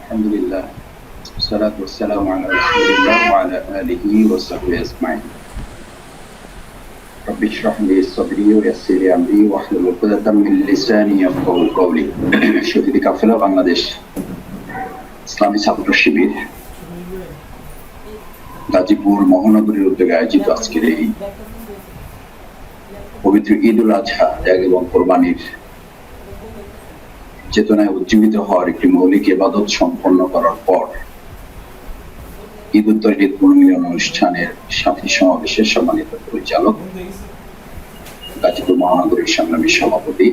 الحمد لله والصلاة والسلام على رسول الله وعلى آله وصحبه أجمعين رب اشرح لي صدري ويسر لي أمري واحلل عقدة من لساني يفقهوا قولي শহীদ কাফেলা বাংলাদেশ ইসলামী ছাত্র শিবির গাজীপুর মহানগরীর উদ্যোগে আয়োজিত আজকের এই পবিত্র ঈদ উল আজহা ত্যাগ এবং কোরবানির চেতনায় উজ্জীবিত হওয়ার একটি মৌলিক ইবাদত সম্পন্ন করার পর ঈদ উত্তর ঈদ পুনর্মিলন অনুষ্ঠানের সাথী সমাবেশের সম্মানিত পরিচালক, গাজীপুর মহানগরীর সংগ্রামী সভাপতি,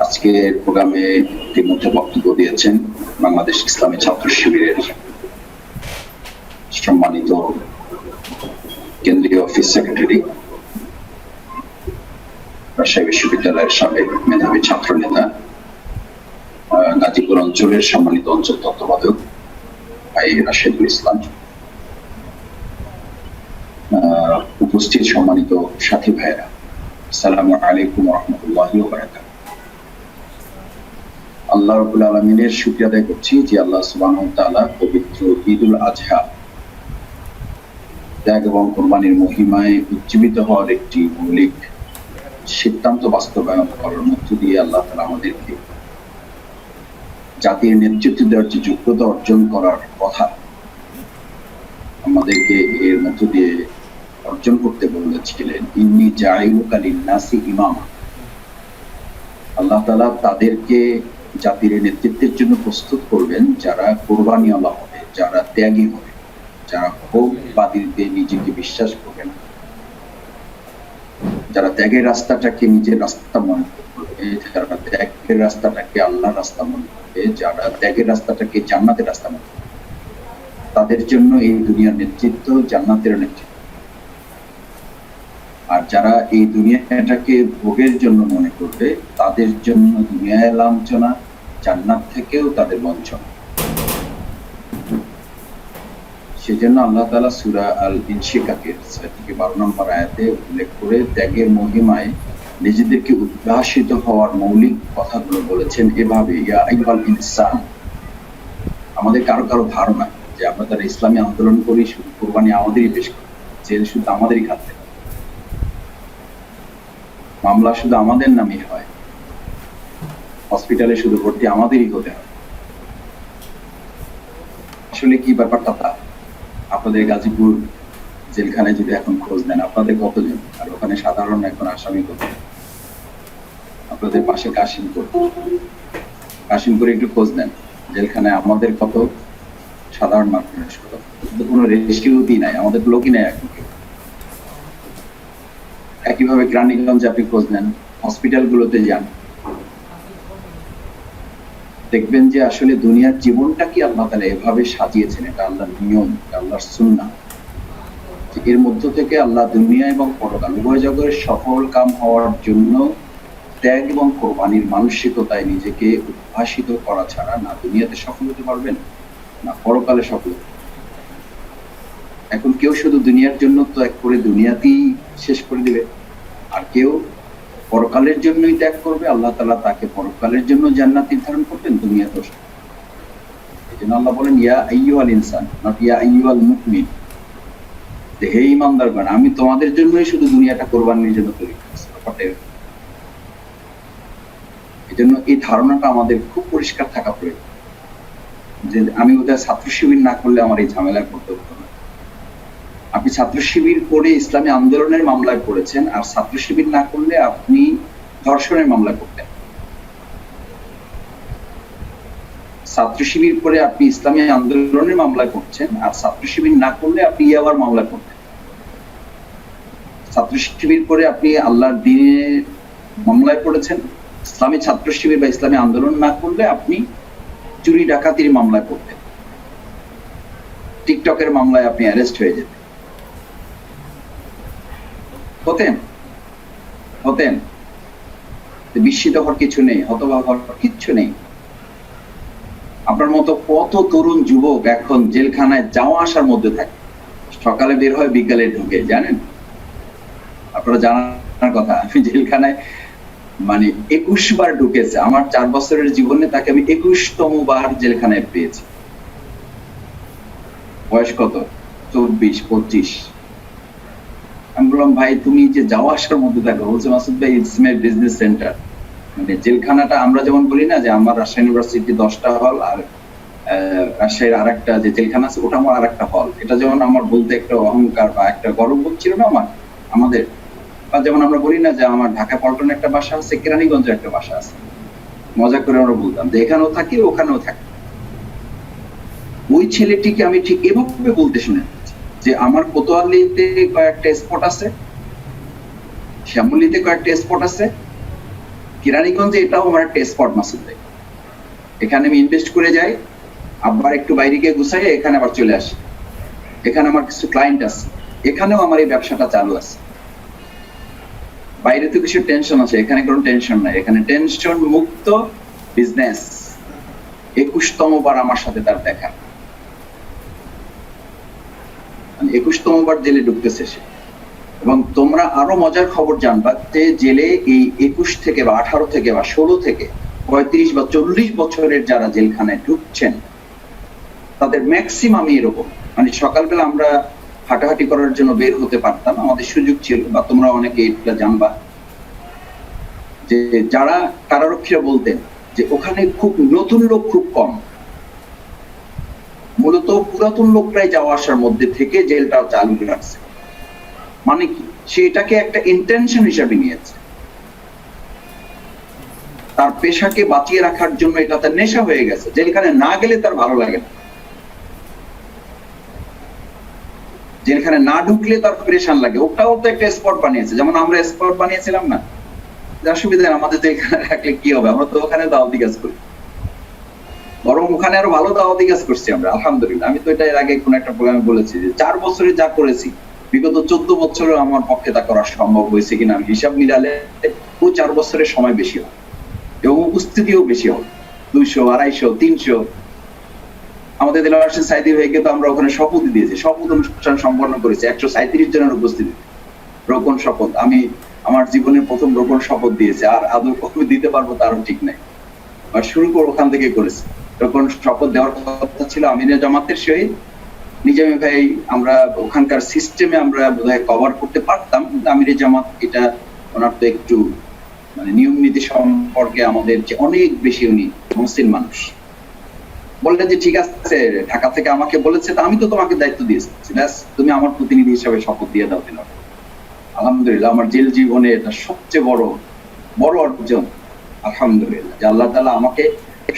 আজকের প্রোগ্রামে ইতিমধ্যে বক্তব্য দিয়েছেন বাংলাদেশ ইসলামী ছাত্র শিবিরের সম্মানিত কেন্দ্রীয় অফিস সেক্রেটারি, রাজশাহী বিশ্ববিদ্যালয়ের সাবেক মেধাবী ছাত্র নেতা, গাজীপুর অঞ্চলের সম্মানিত অঞ্চল তত্ত্বাবধায়ক ভাই রাশেদুল ইসলাম, উপস্থিত সম্মানিত সাথী ভাইয়েরা, আসসালামু আলাইকুম ওয়া রাহমাতুল্লাহি ওয়া বারাকাতুহু। আল্লাহ রাব্বুল আলামিনের শুকরিয়া আদায় করছি যে আল্লাহ সুবহানাহু ওয়া তাআলা পবিত্র ঈদ উল আজহা ত্যাগ এবং কোরবানির মহিমায় উজ্জীবিত হওয়ার একটি মৌলিক সিদ্ধান্ত বাস্তবায়ন করার মধ্য দিয়ে আল্লাহ তাআলা আমাদেরকে জাতির নেতৃত্ব দেওয়ার যে যোগ্যতা অর্জন করার কথা আমাদেরকে এর মধ্য দিয়ে অর্জন করতে বলেছিলেন, ইন্নী জাইলুকা লিন-নাসি ইমামা। আল্লাহ তাআলা তাদেরকে জাতির নেতৃত্বের জন্য প্রস্তুত করবেন যারা কোরবানিওয়ালা হবে, যারা ত্যাগী হবে, যারা ভোগবাদীতে নিজেকে বিশ্বাস করবে না, যারা ত্যাগের রাস্তাটাকে নিজের রাস্তা মনে করবে, যারা ত্যাগের রাস্তাটাকে আল্লাহর রাস্তা মনে করবে, যারা ত্যাগের রাস্তাটাকে জান্নাতের রাস্তা মনে করবে, তাদের জন্য এই দুনিয়ার নেতৃত্ব জান্নাতের নেতৃত্ব। আর যারা এই দুনিয়াটাকে ভোগের জন্য মনে করবে তাদের জন্য দুনিয়ায় লাঞ্ছনা, জান্নাত থেকেও তাদের বঞ্চনা। সেজন্য আল্লাহ তাআলা সূরা আল ইনশিকাকের 6-12 নম্বর আয়াতে উল্লেখ করে ত্যাগের মহিমায় নিজেদেরকে উদ্ভাসিত হওয়ার মৌলিক কথাগুলো বলেছেন এভাবে, ইয়া আইয়ুহাল ইনসান। আমাদের কারো কারো ধারণা যে আমরা যারা ইসলামী আন্দোলন করি শুধু কোরবানি আমাদেরই পেশ করি, জেল শুধু আমাদেরই খাতে, মামলা শুধু আমাদের নামে হয়, হসপিটালে শুধু ভর্তি আমাদেরই হতে হয়। আসলে কি ব্যাপারটা তা? আপনাদের গাজীপুর জেলখানায় যদি এখন খোঁজ নেন আপনাদের কতজন, আর ওখানে সাধারণ এখন আসামি কত? আপনাদের পাশে কাশিমপুরে একটু খোঁজ নেন জেলখানায় আমাদের কত, সাধারণ মানুষ কত। কোনো রেস্কিউটি নাই, আমাদের লোকই নাই এখন। একইভাবে গ্রানীগঞ্জে আপনি খোঁজ নেন, হসপিটাল গুলোতে যান, দেখবেন যে আসলে দুনিয়ার জীবনটা কি আল্লাহ তাআলা এভাবে সাজিয়েছেন। এটা আল্লাহর নিয়ম, আল্লাহর সুন্নাহ। এর মধ্য থেকে আল্লাহ দুনিয়া এবং পরকাল উভয় জগতের সফল কাম হওয়ার জন্য ত্যাগ এবং কোরবানির মানসিকতায় নিজেকে উদ্ভাসিত করা ছাড়া না দুনিয়াতে সফল হতে পারবেন না পরকালে সফল। এখন কেউ শুধু দুনিয়ার জন্য ত্যাগ করে দুনিয়াতেই শেষ করে দিবে, আর কেউ পরকালের জন্যই ত্যাগ করবে, আল্লাহ তাআলা তাকে পরকালের জন্য জান্নাত নির্ধারণ করবেন দুনিয়াতেও। এজন্য আল্লাহ বলেন ইয়া আইয়ুহাল ইনসান, নট ইয়া আইয়ুহাল মুমিন। হে ঈমানদারগণ, আমি তোমাদের জন্যই শুধু দুনিয়াটা কোরবানির জন্য তৈরি করেছি। এজন্য এই ধারণাটা আমাদের খুব পরিষ্কার থাকা প্রয়োজন যে আমি ওদের ছাত্র শিবির না করলে আমার এই ঝামেলায় পড়তে হতো না। আপনি ছাত্র শিবির করে ইসলামী আন্দোলনের মামলায় পড়েছেন, আর ছাত্র শিবির না করলে আপনি ধর্ষণের মামলায় পড়তেন। ছাত্র শিবির করে আপনি ইসলামী আন্দোলনের মামলায় পড়ছেন, আর ছাত্র শিবির না করলে আপনি ইয়াবার মামলায় পড়তেন। ছাত্র শিবির করে আপনি আল্লাহর দ্বীনের মামলায় পড়েছেন, ইসলামী ছাত্র শিবির বা ইসলামী আন্দোলন না করলে আপনি চুরি ডাকাতির মামলায় পড়তেন, টিকটকের মামলায় আপনি অ্যারেস্ট হয়ে যেতেন। হতেন বিস্মিত হওয়ার কিছু নেই, হতবাক হওয়ার কিচ্ছু নেই। আপনার মতো কত তরুণ যুবক এখন জেলখানায় যাওয়া আসার মধ্যে থাকে, সকালে বের হয় বিকালে ঢুকে, জানেন? আপনারা জানার কথা, আমি জেলখানায় মানে 21 বার ঢুকেছে। আমার 4 বছরের জীবনে তাকে আমি 21তম বার জেলখানায় পেয়েছি। বয়স কত? 24-25। আমি বললাম, ভাই তুমি যে যাওয়া আসার মধ্যে থাকো। বলছে, মাসুদ ভাই, ইটস মাই বিজনেস সেন্টার। মানে জেলখানাটা আমরা যেমন বলি না যে আমার রাজশাহী ইউনিভার্সিটি 10টা হল, আর রাজশাহীর আর একটা যে জেলখানা আছে ওটা আমার আর একটা হল। এটা যেমন আমার বলতে একটা অহংকার বা একটা গর্ববোধ ছিল না আমাদের। বা যেমন আমরা বলি না যে আমার ঢাকা পল্টনে একটা বাসা আছে, কেরানীগঞ্জে একটা বাসা আছে। মজা করে আমরা বলতাম যে এখানেও থাকি ওখানেও থাকি। ওই ছেলেটিকে আমি ঠিক এভাবে বলতে শুনে যে আমার কোতোয়ালিতে কয়েকটা স্পট আছে, শ্যামলীতে কয়েকটা স্পট আছে, কেরানীগঞ্জে এটাও আমার একটা স্পট। মাসুদ ভাই, এখানে আমি ইনভেস্ট করে যাই, আবার একটু বাইরে গিয়ে গুছাই, এখানে আবার চলে আসি। এখানে আমার কিছু ক্লায়েন্ট আছে, এখানেও আমার এই ব্যবসাটা চালু আছে। বাইরে তো কিছু টেনশন আছে, এখানে কোনো টেনশন নাই। এখানে টেনশন মুক্ত বিজনেস। 21তম বার আমার সাথে তার দেখা, 21তম বার জেলে ঢুকতেছে সে। এবং তোমরা আরো মজার খবর জানবা যে জেলে এই 21 থেকে বা 18 থেকে বা 16 থেকে 35 বা 40 বছরের যারা জেলখানায় ঢুকছেন তাদের ম্যাক্সিমাম এরকম। মানে সকালবেলা আমরা হাঁটাহাঁটি করার জন্য বের হতে পারতাম, আমাদের সুযোগ ছিল, বা তোমরা অনেকে এটা জানবা যে যারা কারারক্ষীরা বলতেন যে ওখানে খুব নতুন লোক খুব কম, মূলত পুরাতন লোকরাই যাওয়া আসার মধ্যে থেকে জেলটা চালু রাখছে। মানে কি, সে এটাকে একটা ইন্টেনশন হিসাবে নিয়েছে, তার পেশাকে বাঁচিয়ে রাখার জন্য এটা তার নেশা হয়ে গেছে। জেলখানে না গেলে তার ভালো লাগে না, জেলখানে না ঢুকলে তার প্রেশান লাগে। ওটাও তো একটা স্পট বানিয়েছে, যেমন আমরা স্পট বানিয়েছিলাম না, অসুবিধা আমাদের জেলখানে রাখলে কি হবে, আমরা তো ওখানে দাওয়াতি কাজ করি, বরং ওখানে আরো ভালো দাওয়াতি কাজ করছি আমরা, আলহামদুলিল্লাহ। আমি তো এটা এর আগে কোন একটা প্রোগ্রামে বলেছি যে 4 বছরে যা করেছি বিগত 14 বছরে আমার পক্ষে তা করা সম্ভব হয়েছে কিনা আমি হিসাব মিলালে ও 4 বছরের সময় বেশি হয় এবং উপস্থিতিও বেশি হয়, 200, 250, 300। আমাদের দেলোয়ার হোসেন সাইদি ভাইকে তো আমরা ওখানে শপথ দিয়েছি, শপথ অনুষ্ঠান সম্পন্ন করেছি 137 জনের উপস্থিতি, রোকন শপথ। আমি আমার জীবনের প্রথম রোকন শপথ দিয়েছি, আর আদৌ কখন দিতে পারবো তারও ঠিক নাই, আর শুরু করে ওখান থেকে করেছি। তখন শপথ দেওয়ার কথা ছিল আমিরে জামাতের সহিত নিজামী ভাই। আমরা ওখানকার সিস্টেমে আমরা বোধহয় কভার করতে পারতাম, কিন্তু আমিরে জামাত এটা ওনার তো একটু মানে নিয়ম নীতি সম্পর্কে আমাদের যে অনেক বেশি উনি মুসলিম মানুষ, বললেন যে ঠিক আছে, ঢাকা থেকে আমাকে বলেছে, তা আমি তো তোমাকে দায়িত্ব দিয়েছি, তুমি আমার প্রতিনিধি হিসাবে শপথ দিয়ে দাও। দিল আলহামদুলিল্লাহ, আমার জেল জীবনে এটা সবচেয়ে বড় অর্জন আলহামদুলিল্লাহ, যে আল্লাহ তাআলা আমাকে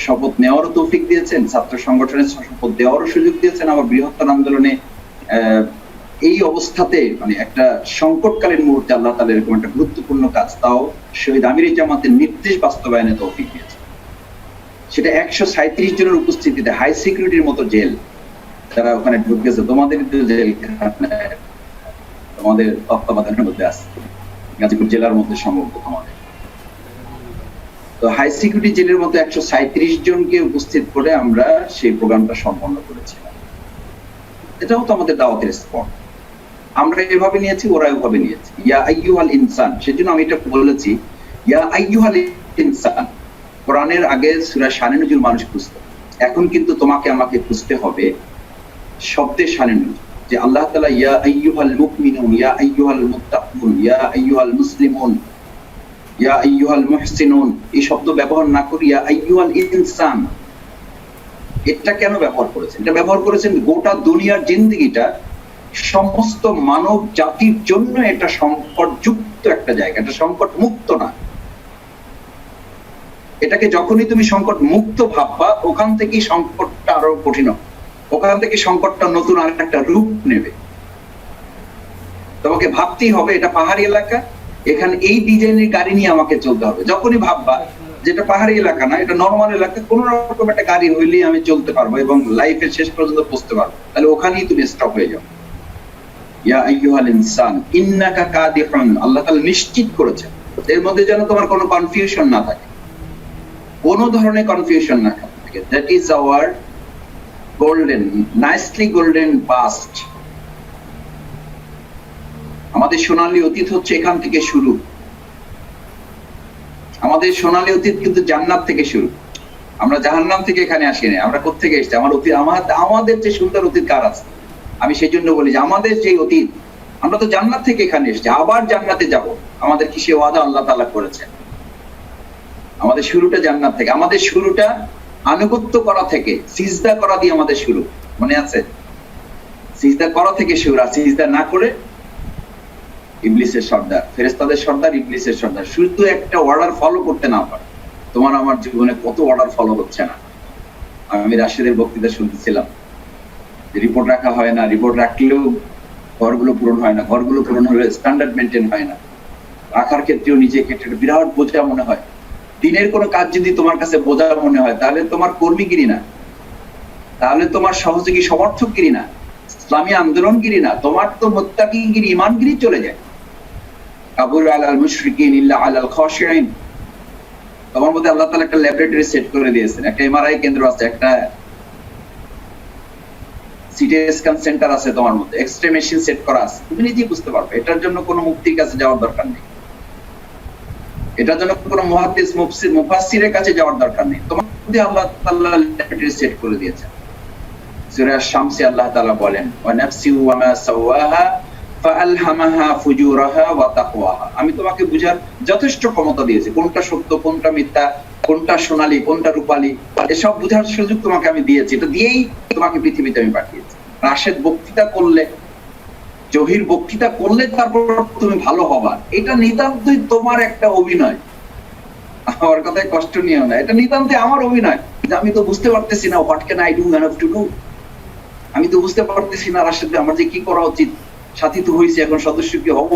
শপথ নেওয়ারও তৌফিক দিয়েছেন, ছাত্র সংগঠনের শপথ দেওয়ারও সুযোগ দিয়েছেন, আমার বৃহত্তর আন্দোলনে এই অবস্থাতে মানে একটা সংকটকালীন মুহূর্তে আল্লাহ তাআলা এরকম একটা গুরুত্বপূর্ণ কাজ, তাও শহীদ আমিরে জামাতের নির্দেশ বাস্তবায়নে তৌফিক দিয়েছে। সেটা 137 জনের উপস্থিতিতে, হাই সিকিউরিটির মতো জেল, যারা ওখানে ঢুকেছে। তোমাদের জেল তোমাদের তত্ত্বাবধানের মধ্যে আছে, গাজীপুর জেলার মধ্যে সম্ভবত তোমাদের। তো হাই সিকিউরিটি জেলের মতো 137 জনকে উপস্থিত করে আমরা সেই প্রোগ্রামটা সম্পন্ন করেছিলাম। এটাও তো আমাদের দাওয়াতের স্পট। আমরা এভাবে নিয়েছি, ওরা এভাবে নিয়েছে। ইয়া আইয়ুহাল ইনসান, সেজন্য আমি এটা বলেছি, ইয়া আইয়ুহাল ইনসান কোরআনের আগে সূরা শানে নুজুল মানুষ খুঁজতো, এখন কিন্তু তোমাকে আমাকে খুঁজতে হবে শব্দে শানে নুজুল, যে আল্লাহ তাআলা ইয়া আইয়ুহাল মুমিনুন, ইয়া আইয়ুহাল মুত্তাকুন, ইয়া আইয়ুহাল মুসলিমুন, ইয়া আইয়ুহাল মুহসিনুন এই শব্দ ব্যবহার না করি ইয়া আইয়ুহাল ইনসান। এটা কেন ব্যবহার করেছেন? এটা ব্যবহার করেছেন গোটা দুনিয়ার জিন্দেগিটা সমস্ত মানব জাতির জন্য এটা সংকটযুক্ত একটা জায়গা, এটা সংকট মুক্ত না। এটাকে যখনই তুমি সংকট মুক্ত ভাববা, ওখান থেকেই সংকটটা আরো কঠিন হবে, ওখান থেকে সংকটটা নতুন আর একটা রূপ নেবে। তোমাকে ভাবতেই হবে এটা পাহাড়ি এলাকা, এখানে এই ডিজাইনের গাড়ি নিয়ে আমাকে চলতে হবে। যখনই ভাববা যেটা পাহাড়ি এলাকা না, এটা নরমাল এলাকা, কোন রকম একটা গাড়ি হইলেই আমি চলতে পারবো এবং লাইফের শেষ পর্যন্ত পৌঁছতে পারবো, তাহলে ওখানেই তুমি স্টপ হয়ে যাও। ইয়া আইয়ুহাল ইনসান ইন্নাকা কাদিহুন, আল্লাহ তাআলা নিশ্চিত করেছেন, এর মধ্যে যেন তোমার কোনো কনফিউশন না থাকে, কোন ধরনের কনফিউশন না থাকে। That is our golden, nicely golden past. আমাদের সোনালী অতীত হচ্ছে এখান থেকে শুরু। আমাদের সোনালী অতীত কিন্তু জান্নাত থেকে শুরু। আমরা জাহান্নাম থেকে এখানে আসিনি। আমরা কোত্থেকে এসেছি? আমাদের যে সুন্দর অতীত কার আছে? আমি সেই জন্য বলি যে আমাদের যে অতীত, আমরা তো জান্নাত থেকে এখানে এসেছি, আবার জান্নাতে যাব। আমাদের কি সে ওয়াদা আল্লাহ তাআলা করেছেন? আমাদের শুরুটা জান্নাত থেকে, আমাদের শুরুটা আনুগত্য করা থেকে, সিজদা করা দিয়ে আমাদের শুরু, মনে আছে? সিজদা করা থেকে শুরু। আর সিজদা না করে ইবলিসের সর্দার, ফেরেশতাদের সর্দার, ইবলিসের সর্দার। শুধু একটা অর্ডার ফলো করতে না পারে। তোমার আমার জীবনে কত অর্ডার ফলো হচ্ছে না। আমি রাশেদের বক্তৃতা শুনতেছিলাম, রিপোর্ট রাখা হয় না, রিপোর্ট রাখলেও ঘরগুলো পূরণ হয় না, ঘরগুলো পূরণ হলে স্ট্যান্ডার্ড মেনটেন হয় না। রাখার ক্ষেত্রেও নিজেকে একটা বিরাট বোঝা মনে হয়। দিনের কোনো কাজ যদি তোমার কাছে বোঝা মনে হয়, তাহলে তোমার কর্মীগিরি না, তাহলে তোমার সহযোগী সমর্থকগিরি না, ইসলামী আন্দোলনগিরি না, তোমার তো মুত্তাকিগিরি, ইমানগিরি চলে যায়। কাবুর আলাল মুশরিকিন ইল্লা আলাল খাশিঈন। তোমার মধ্যে আল্লাহ তাআলা একটা ল্যাবরেটরি সেট করে দিয়েছেন, একটা এমআরআই কেন্দ্র আছে, একটা সিটি স্ক্যান সেন্টার আছে, তোমার মধ্যে এক্সরে মেশিন সেট করা আছে। তুমি নিজেই বুঝতে পারবে, এটার জন্য কোনো মুফতির কাছে যাওয়ার দরকার নেই, এটার জন্য কোনো মুহাদ্দিস মুফাসসিরের কাছে যাওয়ার দরকার নেই। তোমার মধ্যে আল্লাহ তাআলা ল্যাবরেটরি সেট করে দিয়েছেন। সূরা শামসে আল্লাহ তাআলা বলেন, ওয়া নাফসি ওয়া মা সাওয়াহা ফাআলহামাহা ফুজুরাহা ওয়া তাকওয়াহা। আমি তোমাকে বুঝার যথেষ্ট ক্ষমতা দিয়েছি, কোনটা সত্য, কোনটা মিথ্যা, কোনটা সোনালী, কোনটা রূপালী, এসব বুঝার সুযোগ তোমাকে আমি দিয়েছি। এটা দিয়েই তোমাকে পৃথিবীতে আমি পাঠিয়েছি। রাশেদ বক্তৃতা করলে, জহির বক্তৃতা করলে তারপর তুমি ভালো হবা, এটা নিতান্তই তোমার একটা অভিনয়। আমার কথায় কষ্ট নিও না, এটা নিতান্তই আমার অভিনয়। যে আমি তো বুঝতে পারতেছি না, what can I do, enough to do. আমি তো বুঝতে পারতেছি না রাশেদ আমার যে কি করা উচিত। সাথী তো হয়েছে, এখন সদস্য কি হব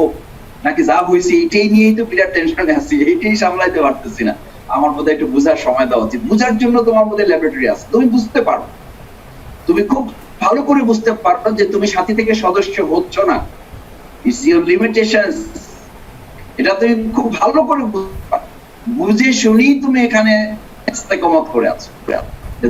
নাকি যা হয়েছে এইটাই নিয়েই তো বিরাট টেনশনে আছি, এইটাই সামলাইতে পারতেছি না। আমার মধ্যে একটু বুঝার সময় দেওয়া উচিত। বুঝার জন্য তোমার মধ্যে ল্যাবরেটরি আছে, তুমি বুঝতে পারো, তুমি খুব ভালো করে বুঝতে পারো যে তুমি সাথী থেকে সদস্য হচ্ছ না। It's your limitations. এটা তুমি খুব ভালো করে বুঝে শুনেই তুমি এখানে ইস্তেকামত করে আছো।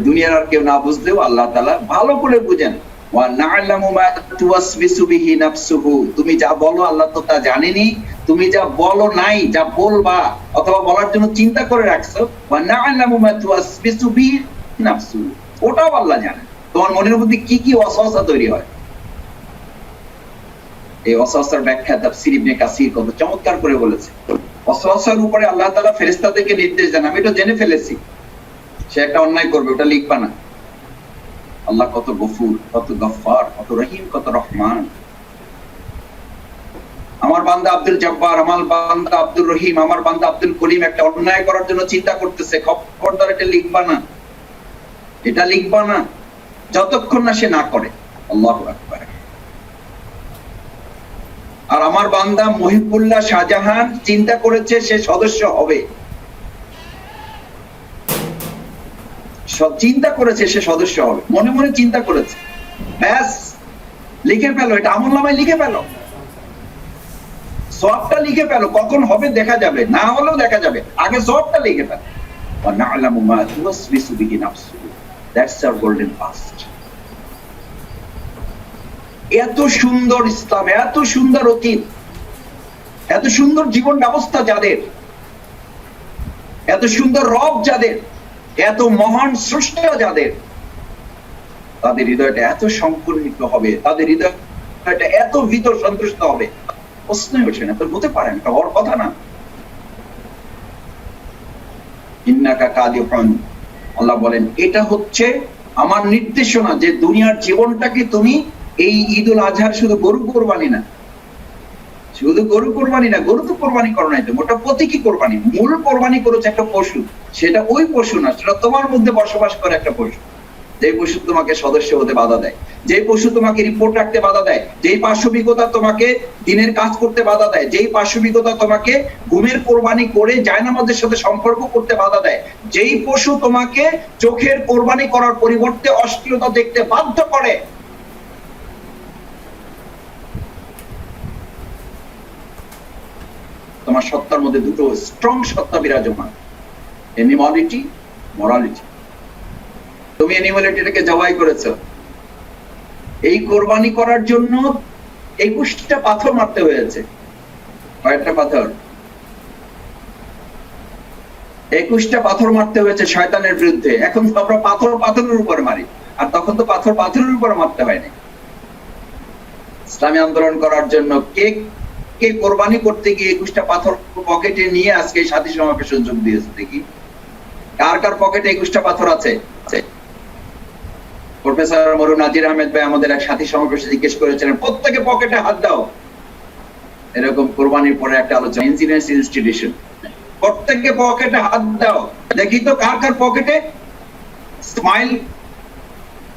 দুনিয়ার আর কেউ না বুঝলেও আল্লাহ তাআলা ভালো করে বুঝেন। ওয়া না'লামু মা তুওয়াসবিসু বিহি নাফসুহু। তুমি যা বলো আল্লাহ তো তা জানেনি, তুমি যা বলো নাই, যা বলবা অথবা বলার জন্য চিন্তা করে রাখছো, ওয়া না'লামু মা তুওয়াসবিসু বিহি নাফসুহু, ওটাও আল্লাহ জানেন। তোমার মনের মধ্যে কি কি ওয়াসওয়াসা তৈরি হয়, এই ওয়াসওয়াসার ব্যাখ্যা তাফসীর ইবনে কাসির কত চমৎকার করে বলেছে। ওয়াসওয়াসার উপরে আল্লাহ তাআলা ফেরেশতাদেরকে নির্দেশ দেন, আমি এটা জেনে ফেলেছি সে একটা অন্যায় করবে, ওটা লিখবা না। আল্লাহ কত গফুর, কত গফফার, কত রহিম, কত রহমান। আমার বান্দা আব্দুল জব্বার, আমার বান্দা আব্দুর রহিম, আমার বান্দা আব্দুল করিম একটা অন্যায় করার জন্য চিন্তা করতেছে, খবরদার এটা লিখবা না, এটা লিখবা না, যতক্ষণ না সে না করে। আল্লাহু আকবার। আর আমার বান্দা মহিবুল্লাহ শাহজাহান চিন্তা করেছে সে সদস্য হবে, চিন্তা করেছে সে সদস্য হবে, মনে মনে চিন্তা করেছে, ব্যাস লিখে ফেলো, এটা আমলনামায় লিখে ফেলো, সবটা লিখে ফেলো। কখন হবে দেখা যাবে, না হলেও দেখা যাবে, আগে সবটা লিখে ফেলো। ওয়া না'লামু মা তুওয়াসবিসু বিহি নাফসুহু। That's our golden past. এত সুন্দর ইসলাম, এত সুন্দর অতীত, এত সুন্দর জীবন ব্যবস্থা যাদের, এত সুন্দর রব যাদের, এত মহান স্রষ্টা যাদের, তাদের হৃদয়টা এত সংকুচিত হবে, তাদের হৃদয়টা এত ভীত সন্তুষ্ট হবে, প্রশ্নই ওঠে না, তো হতে পারে না, হওয়ার কথা না। ইন্নাকা কাদিফুন, আল্লাহ বলেন এটা হচ্ছে আমার নির্দেশনা যে দুনিয়ার জীবনটাকে তুমি এই ঈদুল আজহার শুধু গরু কোরবানি না, শুধু গরু কোরবানি না, গরু তো কোরবানি করো নাই, তো ওটা প্রতীকী কোরবানি। মূল কোরবানি করেছে একটা পশু, সেটা ওই পশু না, সেটা তোমার মধ্যে বসবাস করে একটা পশু। যে পশু তোমাকে সদস্য হতে বাধা দেয়, যে পশু তোমাকে রিপোর্ট রাখতে বাধা দেয়, যেই পাশবিকতা তোমাকে দিনের কাজ করতে বাধা দেয়, যেই পাশবিকতা তোমাকে ঘুমের কোরবানি করে জায়নামাজের সাথে সম্পর্ক করতে বাধা দেয়, যেই পশু তোমাকে চোখের কোরবানি করার পরিবর্তে অশ্লীলতা দেখতে বাধ্য করে, তোমার সত্তার মধ্যে দুটো স্ট্রং সত্তা বিরাজমান, অ্যানিমালিটি, মরালিটি। তুমি অ্যানিমালিটিটাকে জবাই করেছো, এই কোরবানি করার জন্য 21টা পাথর মারতে হয়েছে। কয়েকটা পাথর? 21টা পাথর মারতে হয়েছে শয়তানের বিরুদ্ধে। এখন তো আমরা পাথরের উপরে মারি, আর তখন তো পাথরের উপরে মারতে হয়নি। ইসলামী আন্দোলন করার জন্য কে কে কোরবানি করতে গিয়ে 21টা পাথর পকেটে নিয়ে আজকে সাথী সমাবেশে যোগ দিয়েছে? দেখি কার কার পকেটে 21টা পাথর আছে। প্রফেসর মরু নাজির আহমেদ ভাই আমাদের এক সাথী সমাবেশে জিজ্ঞেস করেছিলেন, প্রত্যেকে পকেটে হাত দাও। এরকম কোরবানির পরে একটা আলোচনা, ইঞ্জিনিয়ার্স ইনস্টিটিউশন, প্রত্যেকে পকেটে হাত দাও। দেখি তো কার কার পকেটে। ইসমাইল,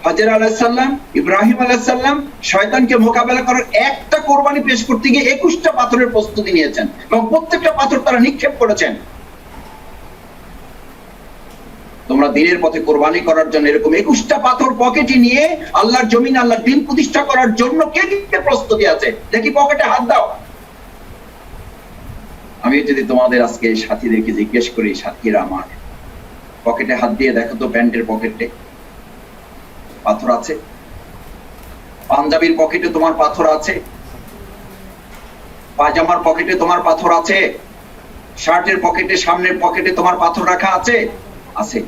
হাজের আলাইহিস সালাম, ইব্রাহিম আলাইহিস সালাম শয়তানকে মোকাবেলা করার একটা কোরবানি পেশ করতে গিয়ে 21টা পাথরের প্রস্তুতি নিয়েছেন এবং প্রত্যেকটা পাথর তারা নিক্ষেপ করেছেন। তোমরা দিনের পথে কোরবানি করার জন্য এরকম 21টা পাথর পকেটে নিয়ে আল্লাহর জমিন, আল্লাহর দ্বীন প্রতিষ্ঠা করার জন্য কে কে প্রস্তুতি আছে? দেখি পকেটে হাত দাও। আমি যদি তোমাদের আজকে সাথীদেরকে জিজ্ঞেস করি, সাথীরা আমার পকেটে হাত দিয়ে দেখো তো, প্যান্টের পকেটে পাথর আছে? পাঞ্জাবির পকেটে তোমার পাথর আছে? পায়জামার পকেটে তোমার পাথর আছে? শার্টের পকেটে, সামনের পকেটে তোমার পাথর রাখা আছে? আছে,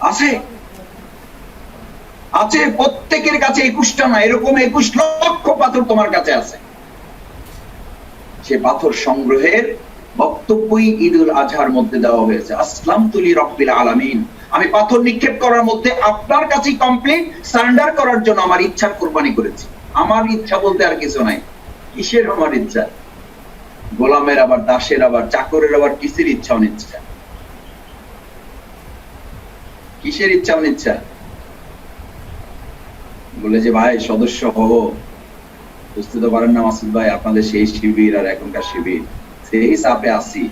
আছে, আছে। প্রত্যেকের কাছে 21টা না, এরকম 21 লক্ষ পাথর তোমার কাছে আছে। সে পাথর সংগ্রহের বক্তব্যই ঈদুল আজহার মধ্যে দেওয়া হয়েছে। আসলামতু লিরাব্বিল আলামিন, আমি পাথর নিক্ষেপ করার মধ্যে আপনার কাছে কমপ্লিট সারেন্ডার করার জন্য আমার ইচ্ছার কোরবানি করেছি। আমার ইচ্ছা বলতে আর কিছু নাই। কিসের আমার ইচ্ছা? গোলামের আবার, দাসের আবার, চাকরের আবার কিসের ইচ্ছা অনিচ্ছা? কিসের ইচ্ছা অনিচ্ছা? বলে যে ভাই সদস্য হব, বুঝতে তো পারেন না মাসুদ ভাই, আপনাদের সেই শিবির আর এখনকার শিবির, সেই চাপে আসি।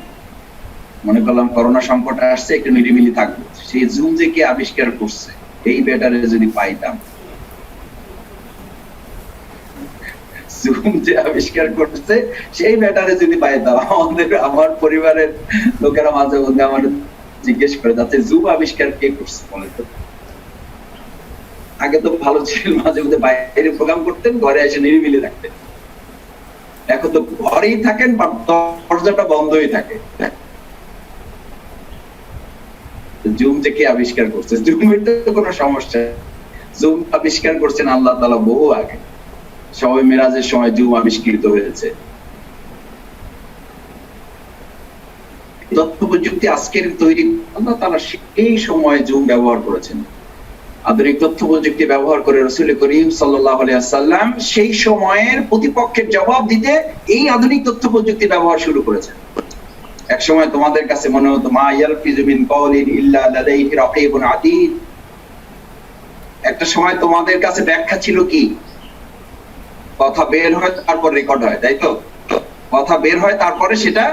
মনে করলাম করোনা সংকট আসছে, একটু নিরিবিলি থাকবো। সেই জুম যে কে আবিষ্কার করছে, এই ব্যাটারে যদি পাইতাম, জুম যে আবিষ্কার করছে সেই ব্যাটারে যদি পাইতাম, আমার পরিবারের লোকেরা মাঝে মধ্যে আমার জিজ্ঞেস করে যাচ্ছে জুম আবিষ্কার কে করছে বলে তো। আগে তো ভালো ছিল, মাঝে মধ্যে বাইরে প্রোগ্রাম করতেন, ঘরে এসে নিরিবিলি থাকতেন। এখন তো ঘরেই থাকেন, দরজাটা বন্ধই থাকে। জুম যে কে আবিষ্কার করছে? জুমের তো কোনো সমস্যা। জুম আবিষ্কার করছেন আল্লাহ তাআলা বহু আগে। শবে মিরাজের সময় জুম আবিষ্কৃত হয়েছে। তথ্য প্রযুক্তি আজকের তৈরি, আল্লাহ তাআলা সেই সময় জুম ব্যবহার করেছেন। আধুনিক তথ্য প্রযুক্তি ব্যবহার করে রাসূল করিম সাল্লাল্লাহু আলাইহি ওয়াসাল্লাম সেই সময়ের প্রতিপক্ষের জবাব দিতে এই আধুনিক তথ্য প্রযুক্তি ব্যবহার শুরু করেছেন। এক সময় তোমাদের কাছে মনে হতো মা ইয়ালফিযু মিন কাওলিন ইল্লা লাদাইহি রাকীবুন আতীদ। একটা সময় তোমাদের কাছে ব্যাখ্যা ছিল কি? কথা বের হয় তারপর রেকর্ড হয়, তাই তো? কথা বের হয় তারপরে সেটা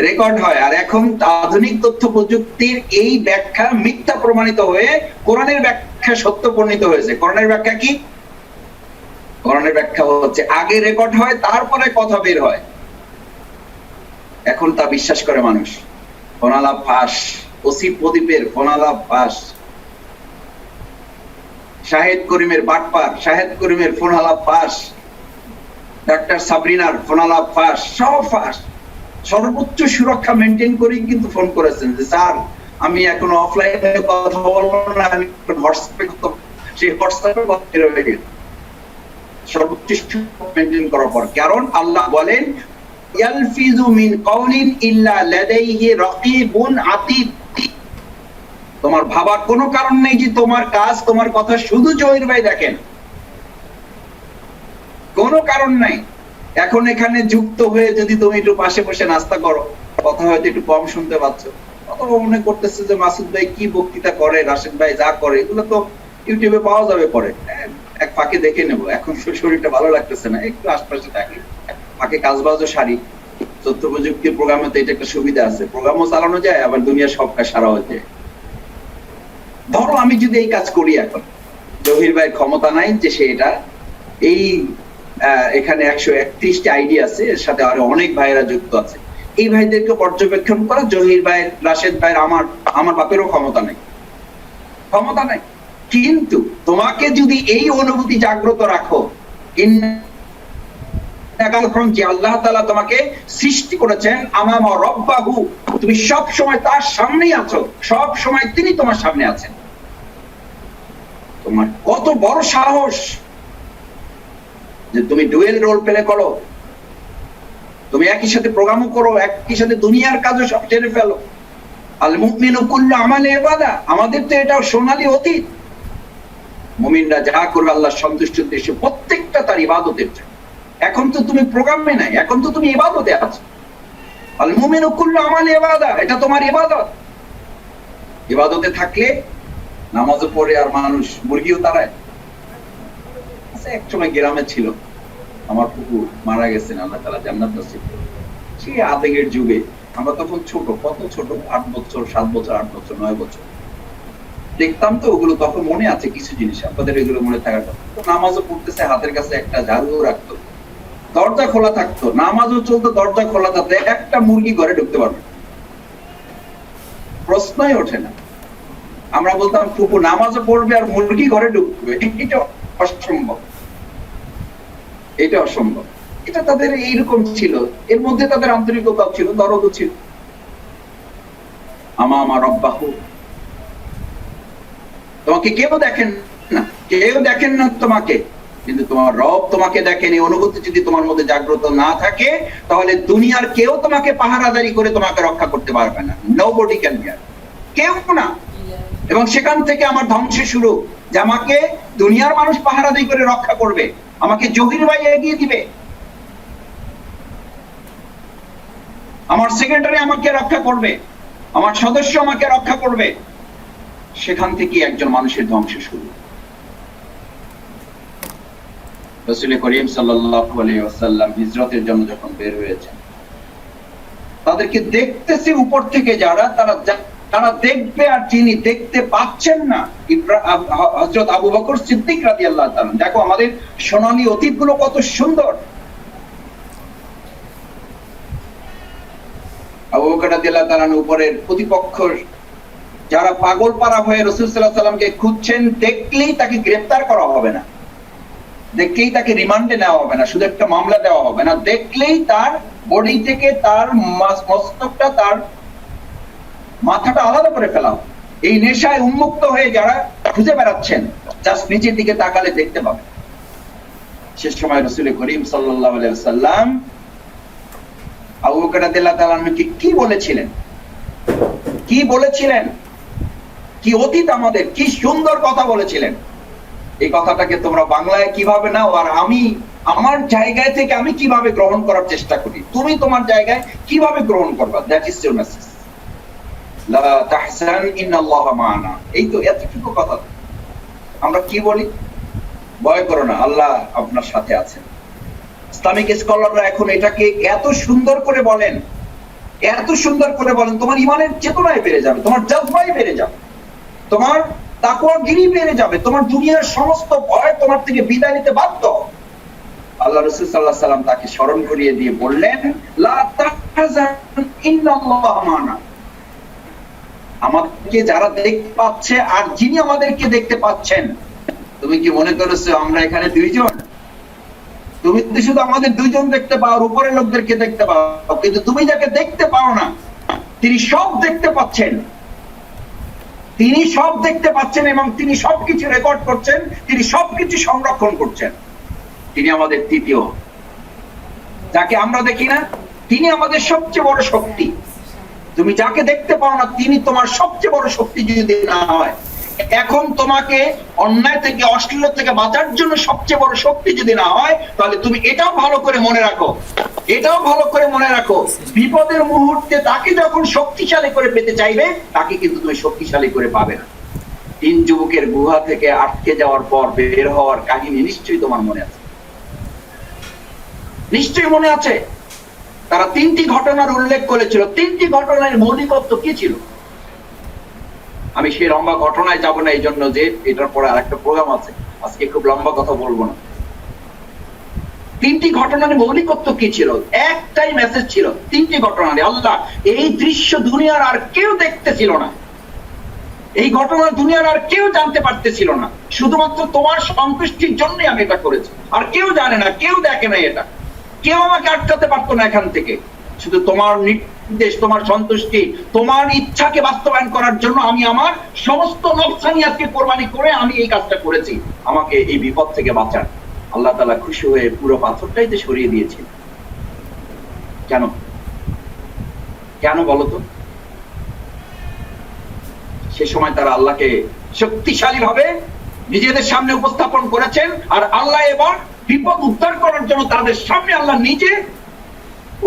রেকর্ড হয়। আর এখন আধুনিক তথ্য প্রযুক্তির এই ব্যাখ্যা মিথ্যা প্রমাণিত হয়ে কোরআনের ব্যাখ্যা সত্য প্রমাণিত হয়েছে। কোরআনের ব্যাখ্যা কি? কোরআনের ব্যাখ্যা হচ্ছে আগে রেকর্ড হয় তারপরে কথা বের হয়। এখন তা বিশ্বাস করে মানুষ। ফোনালাপ ফাঁস, ওসি প্রদীপের ফোনালাপ ফাঁস, শাহেদ করিমের বাটপার, শাহেদ করিমের ফোনালাপ ফাঁস, ডাক্তার সাবরিনার ফোনালাপ ফাঁস, সব ফাঁস। সর্বোচ্চ সুরক্ষা মেনটেন করে কিন্তু ফোন করেছেন যে স্যার আমি এখন অফলাইনে কথা বলবো না, আমি হোয়াটসঅ্যাপে সেই হোয়াটসঅ্যাপে কথা বের গেছে। সর্বোচ্চ মেনটেন করার পর, কারণ আল্লাহ বলেন ইয়ালফিযু মিন কাওলিন ইল্লা লাদাইহি রাকীবুন আতীদ। তোমার ভাবার কোনো কারণ নেই যে তোমার কাজ, তোমার কথা শুধু জহির ভাই দেখেন, কোনো কারণ নাই। এখন এখানে যুক্ত হয়ে যদি তুমি একটু পাশে বসে নাস্তা করো, কথা হয়তো একটু কম শুনতে পাচ্ছ, অথবা মনে করতেছে যে মাসুদ ভাই কি বক্তৃতা করে, রাশেদ ভাই যা করে এগুলো তো ইউটিউবে পাওয়া যাবে পরে, এক ফাঁকে দেখে নেবো, এখন শরীরটা ভালো লাগতেছে না, একটু আশপাশে থাকি, ফাঁকে কাজবাজও সারি। তথ্য প্রযুক্তির প্রোগ্রামে তো এটা একটা সুবিধা আছে, প্রোগ্রামও চালানো যায়, আবার দুনিয়ার সব কাজ সারা হয়ে যায়। ধরো আমি যদি এই কাজ করি, এখন জহির ভাইয়ের ক্ষমতা নাই যে সে এটা, এই এখানে 131টি আইডি আছে, এর সাথে আরো অনেক ভাইয়েরা যুক্ত আছে, এই ভাইদেরকে পর্যবেক্ষণ করা জহির ভাই, রাশেদ ভাই, আমার বাপেরও ক্ষমতা নাই, ক্ষমতা নাই। কিন্তু তোমাকে যদি এই অনুভূতি জাগ্রত রাখো, এখন যে আল্লাহ তাআলা তোমাকে সৃষ্টি করেছেন আমামা রব্বাহু, তুমি সব সময় তার সামনেই আছো, সব সময় তিনি তোমার সামনে আছেন। তোমার কত বড় সাহস যে তুমি ডুয়েল রোল প্লে করো, তুমি একই সাথে প্রোগ্রামও করো, একই সাথে দুনিয়ার কাজও সব ছেড়ে ফেলো। আল মুমিনু কুল্লু আমালে ইবাদা, আমাদের তো এটা সোনালী অতীত। মুমিনরা যা করবে আল্লাহর সন্তুষ্টির উদ্দেশ্যে প্রত্যেকটা তার ইবাদতের জন্য। এখন তো তুমি প্রোগ্রামে নাই, এখন তো তুমি ইবাদতে আছো। আল মুমিনু কুল্লু আমালে ইবাদা, এটা তোমার ইবাদত। ইবাদতে থাকলে নামাজও পড়ে আর মানুষ মুরগিও তাড়ায়। আচ্ছা, এক সময় গ্রামে ছিল, আমার ফুফু মারা গেছেন, আল্লাহ তাআলা জান্নাত নসিব করুন। সেই আবেগের যুগে আমরা তখন ছোট, কত ছোট, 8 বছর 7 বছর 8 বছর 9 বছর দেখতাম। তো ওগুলো তখন মনে আছে কিছু জিনিস, আপনাদের এগুলো মনে থাকার কথা। তো নামাজও পড়তেছে, হাতের কাছে একটা ঝাড়ুও রাখতো, দরজা খোলা থাকতো, নামাজও চলতো, দরজা খোলা থাকতো, একটা মুরগি ঘরে ঢুকতে পারবে, প্রশ্নই ওঠে না। আমরা বলতাম ফুপু নামাজও পড়বে আর মুরগি ঘরে ঢুকবে, এটা অসম্ভব, এটা অসম্ভব। এটা তাদের এইরকম ছিল, এর মধ্যে তাদের আন্তরিকতাও ছিল, দরদও ছিল। আমামা রব্বাহু, তোমাকে কেউ দেখেন না, কেউ দেখেন না তোমাকে, কিন্তু তোমার রব তোমাকে দেখেন। এই অনুভূতি যদি তোমার মধ্যে জাগ্রত না থাকে, তাহলে দুনিয়ার কেউ তোমাকে পাহারাদারি করে তোমাকে রক্ষা করতে পারবে না। নোবডি ক্যান হিয়ার, কেউ না। এবং সেখান থেকে আমার ধ্বংস শুরু, যে আমাকে দুনিয়ার মানুষ পাহারাদারি করে রক্ষা করবে, আমাকে জহির ভাই এগিয়ে দিবে, আমার সেক্রেটারি আমাকে রক্ষা করবে, আমার সদস্য আমাকে রক্ষা করবে। সেখান থেকে একজন মানুষের ধ্বংস শুরু। রাসূল করিম সাল্লাল্লাহু আলাইহি ওয়াসাল্লাম হিজরতের জন্য যখন বের হয়েছেন, তাদেরকে দেখতেছে উপর থেকে যারা, তারা দেখবে, আর যিনি দেখতে পাচ্ছেন না হযরত আবু বকর সিদ্দিক রাদিয়াল্লাহু তাআলা। দেখো আমাদের সোনালী অতীতগুলো কত সুন্দর। আবু বকর রাদিয়াল্লাহু তাআলা উপরের প্রতিপক্ষ যারা পাগল পারা হয়ে রাসূল সাল্লাল্লাহু আলাইহি ওয়াসাল্লামকে খুঁজছেন, দেখলেই তাকে গ্রেফতার করা হবে না, দেখলেই তাকে রিমান্ডে নেওয়া হবে না, শুধু একটা মামলা দেওয়া হবে না, দেখলেই তার বডি থেকে তার মস্তকটা, তার মাথাটা আলাদা করে ফেলা হবে। এই নেশায় উন্মুক্ত হয়ে যারা খুঁজে বেড়াচ্ছেন, জাস্ট নিচের দিকে তাকালে দেখতে পাবে। শেষ সময় রাসূল করিম সাল্লাল্লাহু আলাইহি ওয়াসাল্লাম আবু বকর রাদিয়াল্লাহু তাআলা আনহুকে কি বলেছিলেন, কি বলেছিলেন, কি অতীত আমাদের, কি সুন্দর কথা বলেছিলেন। এই কথাটাকে তোমরা বাংলায় কিভাবে নাও, আর আমি আমার জায়গায় থেকে আমি কিভাবে গ্রহণ করার চেষ্টা করি, তুমি তোমার জায়গায় কিভাবে গ্রহণ করবা। That is your message. লা তাহজান ইন্নাল্লাহা মা'ানা, এই তো এতটুকু কথা। আমরা কি বলি, ভয় করো না, আল্লাহ আপনার সাথে আছেন। ইসলামিক স্কলাররা এখন এটাকে এত সুন্দর করে বলেন, এত সুন্দর করে বলেন, তোমার ঈমানের চেতনায় বেড়ে যাবে, তোমার জজবায় বেড়ে যাবে, তোমার তাকওয়াগিরি বেড়ে যাবে, তোমার দুনিয়ার সমস্ত ভয় তোমার থেকে বিদায় নিতে বাধ্য। আল্লাহ রাসূল সাল্লাল্লাহু আলাইহি ওয়াসাল্লাম তাকে স্মরণ করিয়ে দিয়ে বললেন, লা তাহজান ইন্নাল্লাহা মা'ানা, আমাদেরকে যারা দেখতে পাচ্ছে আর যিনি আমাদেরকে দেখতে পাচ্ছেন। তুমি কি মনে করেছো আমরা এখানে দুইজন? তুমি তো শুধু আমাদের দুইজন দেখতে পাও, উপরের লোকদেরকে দেখতে পাও, কিন্তু তুমি যাকে দেখতে পাও না, তিনি সব দেখতে পাচ্ছেন, তিনি সব দেখতে পাচ্ছেন এবং তিনি সবকিছু রেকর্ড করছেন, তিনি সবকিছু সংরক্ষণ করছেন। তিনি আমাদের তৃতীয়, যাকে আমরা দেখি না, তিনি আমাদের সবচেয়ে বড় শক্তি। তুমি যাকে দেখতে পাও না, তিনি তোমার সবচেয়ে বড় শক্তি যদি না হয়, এখন তোমাকে অন্যায় থেকে, অশ্লীলতা থেকে বাঁচার জন্য সবচেয়ে বড় শক্তি যদি না হয়, তাহলে তুমি এটাও ভালো করে মনে রাখো, এটাও ভালো করে মনে রাখো, বিপদের মুহূর্তে তাকে যখন শক্তিশালী করে পেতে চাইবে, তাকে কিন্তু তুমি শক্তিশালী করে পাবে না। 3 যুবকের গুহা থেকে আটকে যাওয়ার পর বের হওয়ার কাহিনী নিশ্চয়ই তোমার মনে আছে, নিশ্চয়ই মনে আছে। তারা 3টি ঘটনার উল্লেখ করেছিল। 3টি ঘটনার মৌলিকত্ব কি ছিল? আমি সেই লম্বা ঘটনায় যাব না, এই জন্য যে এটার পরে আরেকটা প্রোগ্রাম আছে, আজকে খুব লম্বা কথা বলবো না। 3টি ঘটনার মৌলিকত্ব কি ছিল? একটাই মেসেজ ছিল 3টি ঘটনায়। আল্লাহ এই দৃশ্য দুনিয়ার আর কেউ দেখতেছিল না, এই ঘটনা দুনিয়ার আর কেউ জানতে পারতেছিল না, শুধুমাত্র তোমার সন্তুষ্টির জন্যই আমি এটা করেছি, আর কেউ জানে না, কেউ দেখে না এটা। কেউ আমাকে আটকাতে পারতো না এখান থেকে। শুধু তোমার নির্দেশ, তোমার সন্তুষ্টি, তোমার ইচ্ছাকে বাস্তবায়ন করার জন্য আমি আমার সমস্ত নফসানি আজকে কোরবানি করে আমি এই কাজটা করেছি, আমাকে এই বিপদ থেকে বাঁচান। আল্লাহ তাআলা খুশি হয়ে পুরো পাথরটাই তো সরিয়ে দিয়েছিল। কেন? কেন বলতো? সে সময় তারা আল্লাহকে শক্তিশালী ভাবে নিজেদের সামনে উপস্থাপন করেছেন, আর আল্লাহ এবার বিপদ উদ্ধার করার জন্য তাদের সামনে আল্লাহ নিজে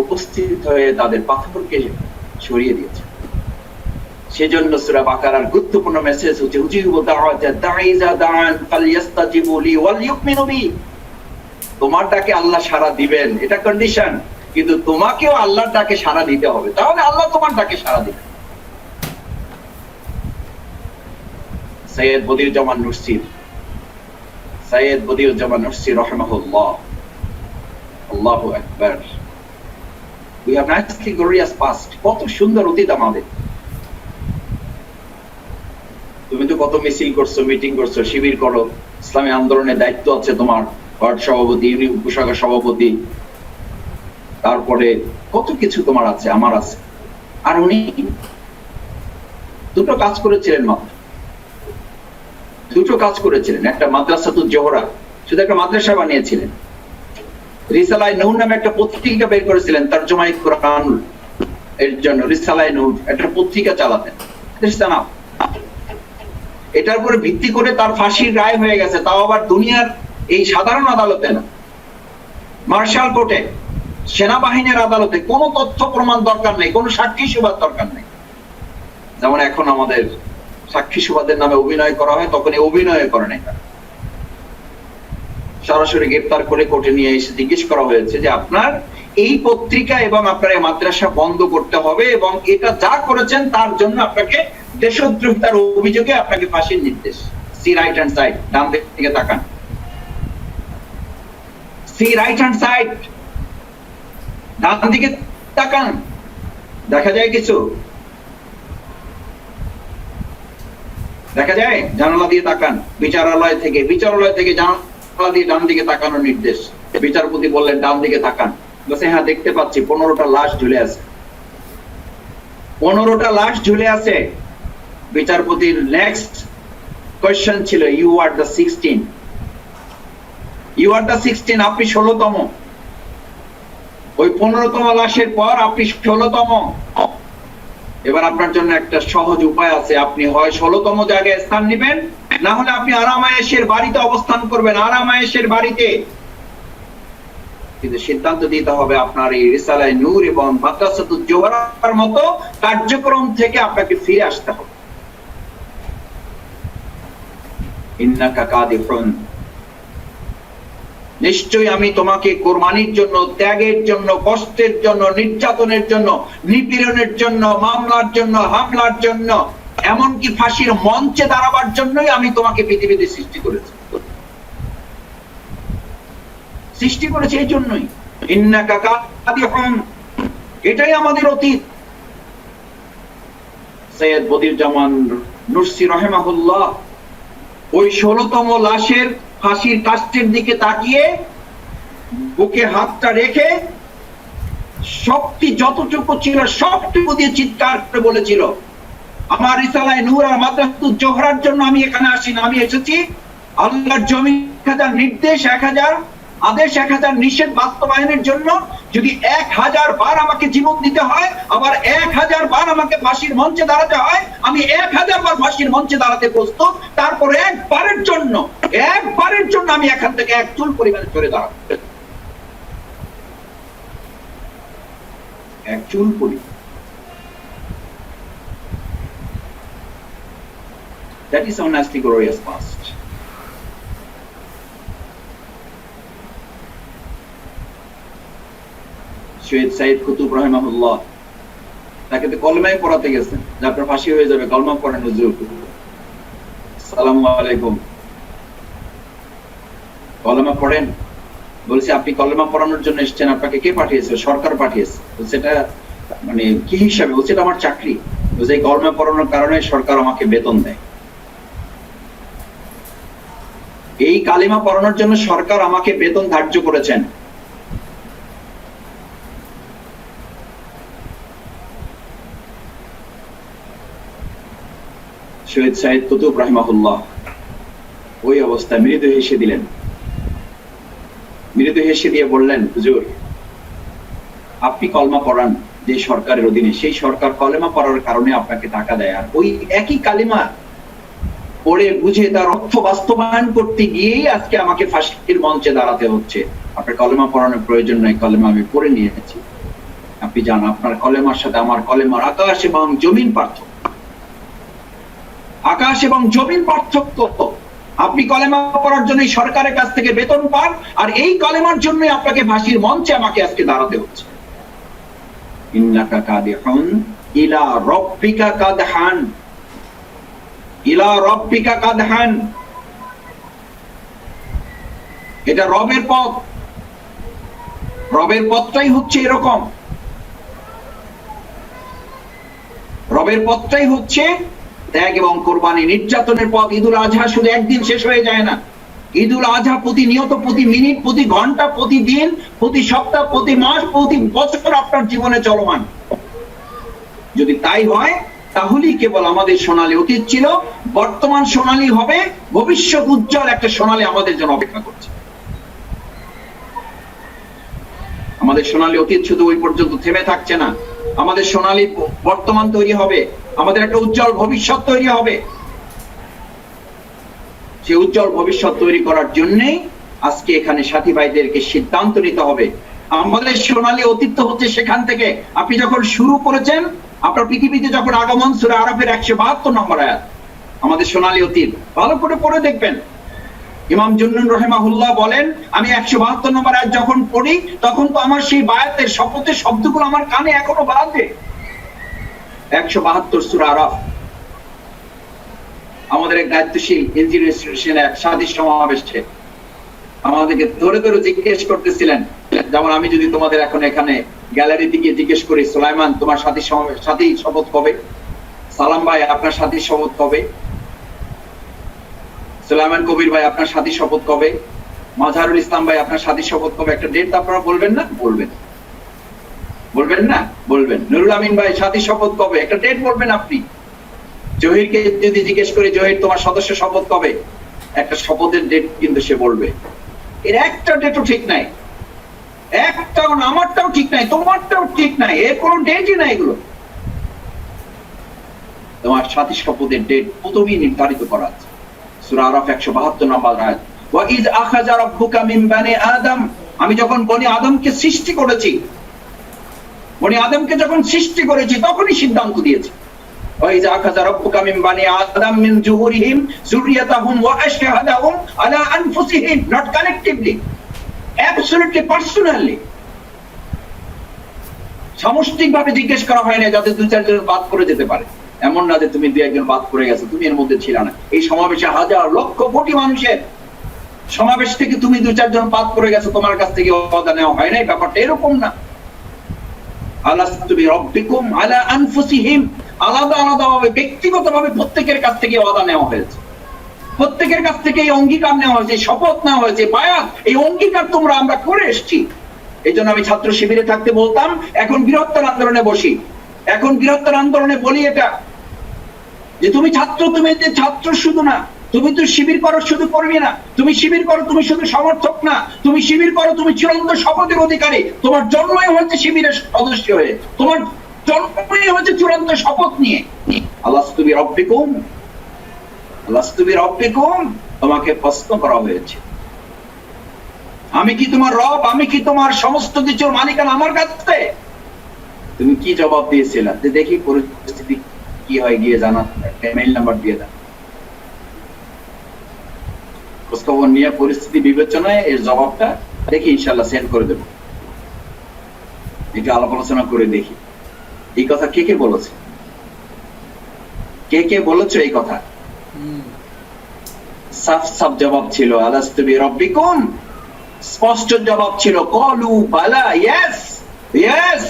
উপস্থিত হয়ে তাদের পাথরকে সরিয়ে দিয়েছে। সেজন্য সূরা বাকারার গুরুত্বপূর্ণ মেসেজ হচ্ছে উজিবু দাওয়াতা দাঈজা দাআন ফালইস্তাজিবু লি ওয়াল ইউমিনু বি। তোমার ডাকে আল্লাহ সাড়া দিবেন, এটা কন্ডিশন, কিন্তু তোমাকেও আল্লাহর ডাকে সাড়া দিতে হবে, তাহলে আল্লাহ তোমার ডাকে সাড়া দিবেন। সৈয়দ বদিউজ্জামান নুরসি রাহিমাহুল্লাহ, আল্লাহু আকবার। We have nicely glorious past. কত সুন্দর অতীত আমাদের। তুমি তো কত মিছিল করছো, মিটিং করছো, শিবির করো, ইসলামী আন্দোলনের দায়িত্ব আছে তোমার, ওয়ার্ড সভাপতি, উপশাখা সভাপতি, তারপরে কত কিছু তোমার আছে, আমার আছে। আর উনি দুটো কাজ করেছিলেন মাত্র, দুটো কাজ করেছিলেন। একটা মাদ্রাসাতুল জোহরা, শুধু একটা মাদ্রাসা বানিয়েছিলেন। রিসালায়ে নূর নামে একটা পত্রিকা বের করেছিলেন তরজমায়ে কোরআন এর জন্য। রিসালায়ে নূর একটা পত্রিকা চালাতেন। এটার উপরে ভিত্তি করে তার ফাঁসির রায় হয়ে গেছে, তাও আবার দুনিয়ার এই সাধারণ আদালতে না, মার্শাল কোর্টে, সেনাবাহিনীর আদালতে। কোনো তথ্য প্রমাণ দরকার নেই, কোনো সাক্ষী সুবাদ দরকার নেই। যেমন এখন আমাদের সাক্ষী সুবাদের নামে অভিনয় করা হয়, তখন এই অভিনয় করে নাই, সরাসরি গ্রেফতার করে কোর্টে নিয়ে এসে জিজ্ঞেস করা হয়েছে যে আপনার এই পত্রিকা এবং আপনার এই মাদ্রাসা বন্ধ করতে হবে, এবং এটা যা করেছেন তার জন্য আপনাকে দেশদ্রোহিতার অভিযোগে আপনাকে ফাঁসির নির্দেশ। সি রাইট হ্যান্ড সাইড, ডান দিকে তাকান। সি রাইট হ্যান্ড সাইড, ডান দিকে তাকান, দেখা যায় কিছু? দেখা যায়? জানালা দিয়ে তাকান। বিচারালয় থেকে জানালা দিয়ে ডান দিকে তাকানোর নির্দেশ। বিচারপতি বললেন ডান দিকে তাকান, বলছে হ্যাঁ দেখতে পাচ্ছি 15টা লাশ ঝুলে আছে। 15টা লাশ ঝুলে আছে। বিচারপতির নেক্সট কোয়েশ্চেন ছিল you are the 16, you are the 16, আপনি 16তম। ওই 15তম লাশের পর আপনি 16তম। এবার আপনার জন্য একটা সহজ উপায় আছে, আপনি হয় 16তম জায়গায় স্থান নেবেন, না হলে আপনি আরামায়েশের বাড়িতে অবস্থান করবেন, আরামায়েশের বাড়িতে। কিন্তু সিদ্ধান্ত দিতে হবে আপনার এই রিসালায়ে নূর এবং মাদ্রাসাতুল জোহরার মতো কার্যক্রম থেকে আপনাকে ফিরে আসতে হবে। ইন্নাকা কাদিফুন, নিশ্চয়ই আমি তোমাকে কোরবানির জন্য, ত্যাগের জন্য, কষ্টের জন্য, নির্যাতনের জন্য, নিপীড়নের জন্য, মামলার জন্য, হামলার জন্য, এমনকি ফাঁসির মঞ্চে দাঁড়াবার জন্যই আমি তোমাকে পৃথিবীতে সৃষ্টি করেছি। এই জন্যই ইন্নাকা কাদিফুন, এটাই আমাদের অতীত। সৈয়দ বদিউজ্জামান নুরসি রাহিমাহুল্লাহ ওই 16তম লাশের ফাঁসির কাষ্ঠের দিকে তাকিয়ে বুকে হাতটা রেখে শক্তি যতটুকু ছিল সবটুকু দিয়ে চিৎকার করে বলেছিল, আমার রিসালায়ে নূর আর মাদ্রাসাতুল জোহরার জন্য আমি এখানে আসি না, আমি এসেছি আল্লাহর জমিন 1000 নির্দেশ, 1000 আদেশ, 1000 নিষেধ বাস্তবায়নের জন্য। যদি 1000 বার আমাকে জীবন দিতে হয়, আবার 1000 বার আমাকে ফাঁসির মঞ্চে দাঁড়াতে হয়, আমি 1000 বার ফাঁসির মঞ্চে দাঁড়াতে প্রস্তুত। তারপরে একবারের জন্য আমি এখান থেকে এক চুল পরিমাণে সরে দাঁড়াবো, এক চুল পরিমাণ। That is our nasty glorious past. Syed Saeed Qutub রাহিমাহুল্লাহ, তাকে তো কলমায় পড়াতে গেছেন যে আপনার ফাঁসি হয়ে যাবে, কলমা পড়েন হুজুর। আসসালামু আলাইকুম, কলমা পড়েন। বলছে আপনি কলমা পড়ানোর জন্য এসেছেন, আপনাকে কে পাঠিয়েছে? সরকার পাঠিয়েছে। সেটা মানে কি হিসাবে? বলছে এটা আমার চাকরি। বলছে এই কলমা পড়ানোর কারণে সরকার আমাকে বেতন দেয়, এই কালিমা পড়ানোর জন্য সরকার আমাকে বেতন ধার্য করেছেন। শহীদ সাইদ কুতুব রাহিমাহুল্লাহ ওই অবস্থায় মৃদু হেসে দিলেন। মৃদু হেসে দিয়ে বললেন, হুজুর আপনি কলমা পড়ান যে সরকারের অধীনে, সেই সরকার কলেমা পড়ার কারণে আপনাকে টাকা দেয়, আর ওই একই কালিমা পড়ে বুঝে তার অর্থ বাস্তবায়ন করতে গিয়েই আজকে আমাকে ফাঁসির মঞ্চে দাঁড়াতে হচ্ছে। আপনার কলেমা পড়ানোর প্রয়োজন নাই, কলেমা আমি পড়ে নিয়েছি। আপনি জান আপনার কলেমার সাথে আমার কলেমার আকাশ এবং জমিন পার্থক্য, আকাশ এবং জমিন পার্থক্য। আপনি কলেমা পড়ার জন্য সরকারের কাছ থেকে বেতন পান, আর এই কলেমার জন্য আপনাকে ফাঁসির মঞ্চে আমাকে আজকে দাঁড়াতে হচ্ছে। ইন্নাকা কাদিহুন ইলা রাব্বিকা কাদহান, ইলা রাব্বিকা কাদহান। এটা রবের পথ, রবের পথটাই হচ্ছে এরকম। রবের পথটাই হচ্ছে ত্যাগ এবং কোরবানি, নির্যাতনের পথ। ঈদুল আজহা শুধু একদিন শেষ হয়ে যায় না। ঈদুল আজহা প্রতিনিয়ত, প্রতি মিনিট, প্রতি ঘন্টা, প্রতিদিন, প্রতি সপ্তাহ, প্রতি মাস, প্রতি বছর আপনার জীবনে চলমান। যদি তাই হয় তাহলেই কেবল আমাদের সোনালী অতীত ছিল, বর্তমান সোনালী হবে, ভবিষ্যৎ উজ্জ্বল একটা সোনালী আমাদের জন্য অপেক্ষা করছে। আমাদের সোনালী অতীত শুধু ওই পর্যন্ত থেমে থাকছে না, আমাদের সোনালী বর্তমান তৈরি হবে, আমাদের একটা উজ্জ্বল ভবিষ্যৎ তৈরি হবে। সেই উজ্জ্বল ভবিষ্যৎ তৈরি করার জন্যই আজকে এখানে সাথী ভাইদেরকে সিদ্ধান্ত নিতে হবে। আমাদের সোনালী অতীত হচ্ছে সেখান থেকে আপনি যখন শুরু করেছেন আপনার পৃথিবীতে যখন আগমন, সূরা আরাফের 172 নম্বর আয়াত, আমাদের সোনালী অতীত ভালো করে পড়ে দেখবেন। ইমাম জুন্নুন রাহিমাহুল্লাহ বলেন, আমি 172 নম্বর আয়াত যখন পড়ি তখন তো আমার সেই বায়াতের শপথের শব্দগুলো আমার কানে এখনো বাজে। 172 সূরা আরাফ। আমাদের এক দায়িত্বশীল ইনস্টিটিউশনে এক সাদী সমাবেশে আমাদেরকে ধরে ধরে জিজ্ঞেস করতেছিলেন, যেমন আমি যদি তোমাদের এখন এখানে গ্যালারি দিকে জিজ্ঞেস করি, সুলাইমান তোমার সাথী শপথ কবে? সালাম ভাই আপনার সাথী শপথ কবে? সুলাইমান কবির ভাই আপনার সাথী শপথ কবে? মাজহারুল ইসলাম ভাই আপনার সাথী শপথ কবে? একটা ডেট আপনারা বলবেন না? বলবেন, বলবেন না? বলবেন। নুরুল আমিন ভাই সাথী শপথ কবে? একটা ডেট বলবেন আপনি। জহিরকে যদি জিজ্ঞেস করি, জহির তোমার সদস্য শপথ কবে? একটা শপথের ডেট কিন্তু সে বলবে। এর একটা ডেটও ঠিক নাই, একটাও না, আমারটাও ঠিক নাই, তোমারটাও ঠিক নাই, এর কোনো ডেটই নাই। এগুলো তোমার সাথী শপথের ডেট প্রথমেই নির্ধারিত করা আছে। সূরা আরাফ 172 নম্বর আয়াত, ওয়া ইয আখাযা রাব্বুকা মিন বানি আদম, আমি যখন বনি আদমকে সৃষ্টি করেছি, বনি আদমকে যখন সৃষ্টি করেছি তখনই সিদ্ধান্ত দিয়েছি। ওয়া ইয আখাযা রাব্বুকা মিন বানি আদম মিন যুহুরিহিম যুররিয়াতাহুম ওয়া আশহাদাহুম আলা আনফুসিহিম, নট কালেক্টিভলি, অ্যাবসলিউটলি পার্সোনালি। সামষ্টিকভাবে জিজ্ঞেস করা হয় না যাতে দুই চারজন বাদ করে যেতে পারে। এমন না যে তুমি দুই একজন বাদ করে গেছো, তুমি এর মধ্যে ছিল না। এই সমাবেশে হাজার লক্ষ কোটি মানুষের সমাবেশ থেকে তুমি দুই চারজন বাদ করে গেছো, তোমার কাছ থেকে ওয়াদা নেওয়া হয় নাই। ব্যাপারটা এরকম না। আলাস্তু বিরাব্বিকুম আলা আনফুসিহিম, আলাদা আলাদা ভাবে ব্যক্তিগতভাবে প্রত্যেকের কাছ থেকে ওয়াদা নেওয়া হয়েছে, প্রত্যেকের কাছ থেকে এই অঙ্গীকার নেওয়া হয়েছে, শপথ নেওয়া হয়েছে, বায়াত, এই অঙ্গীকার তোমরা আমরা করে এসেছি। এই জন্য আমি ছাত্র শিবিরে থাকতে বলতাম, এখন বৃহত্তর আন্দোলনে বসি, এখন বৃহত্তর আন্দোলনে বলি এটা যে তুমি ছাত্র, তুমি যে ছাত্র শুধু না, তুমি তো শিবির করো শুধু কর্মী না, তুমি শিবির করো তুমি শুধু সমর্থক না, তুমি শিবির করো তুমি চূড়ান্ত শপথের অধিকারী। তোমার জন্মই হচ্ছে শিবিরের সদস্য হয়ে, তোমার জন্মই হচ্ছে চূড়ান্ত শপথ নিয়ে। আলাস্তু বিরাব্বিকুম, আলাস্তু বিরাব্বিকুম, তোমাকে প্রশ্ন করা হয়েছে, আমি কি তোমার রব, আমি কি তোমার সমস্ত কিছুর মালিকানা আমার কাছে? তুমি কি জবাব দিয়েছিলে? দেখি পরিস্থিতি কি হয় গিয়ে জানা, মেইল নাম্বার দিয়ে দাও, খোঁজখবর নিয়ে পরিস্থিতি বিবেচনায় এর জবাবটা দেখি ইনশাল্লাহ সেন্ড করে দেবো। একটু আলাপ আলোচনা করে দেখি এই কথা কে কে বলেছে, কে কে বলেছো এই কথা। সাফ সাফ জবাব ছিল আলাস্তু বিরাব্বিকুম, স্পষ্ট জবাব ছিল কলু বালা, ইয়েস ইয়েস,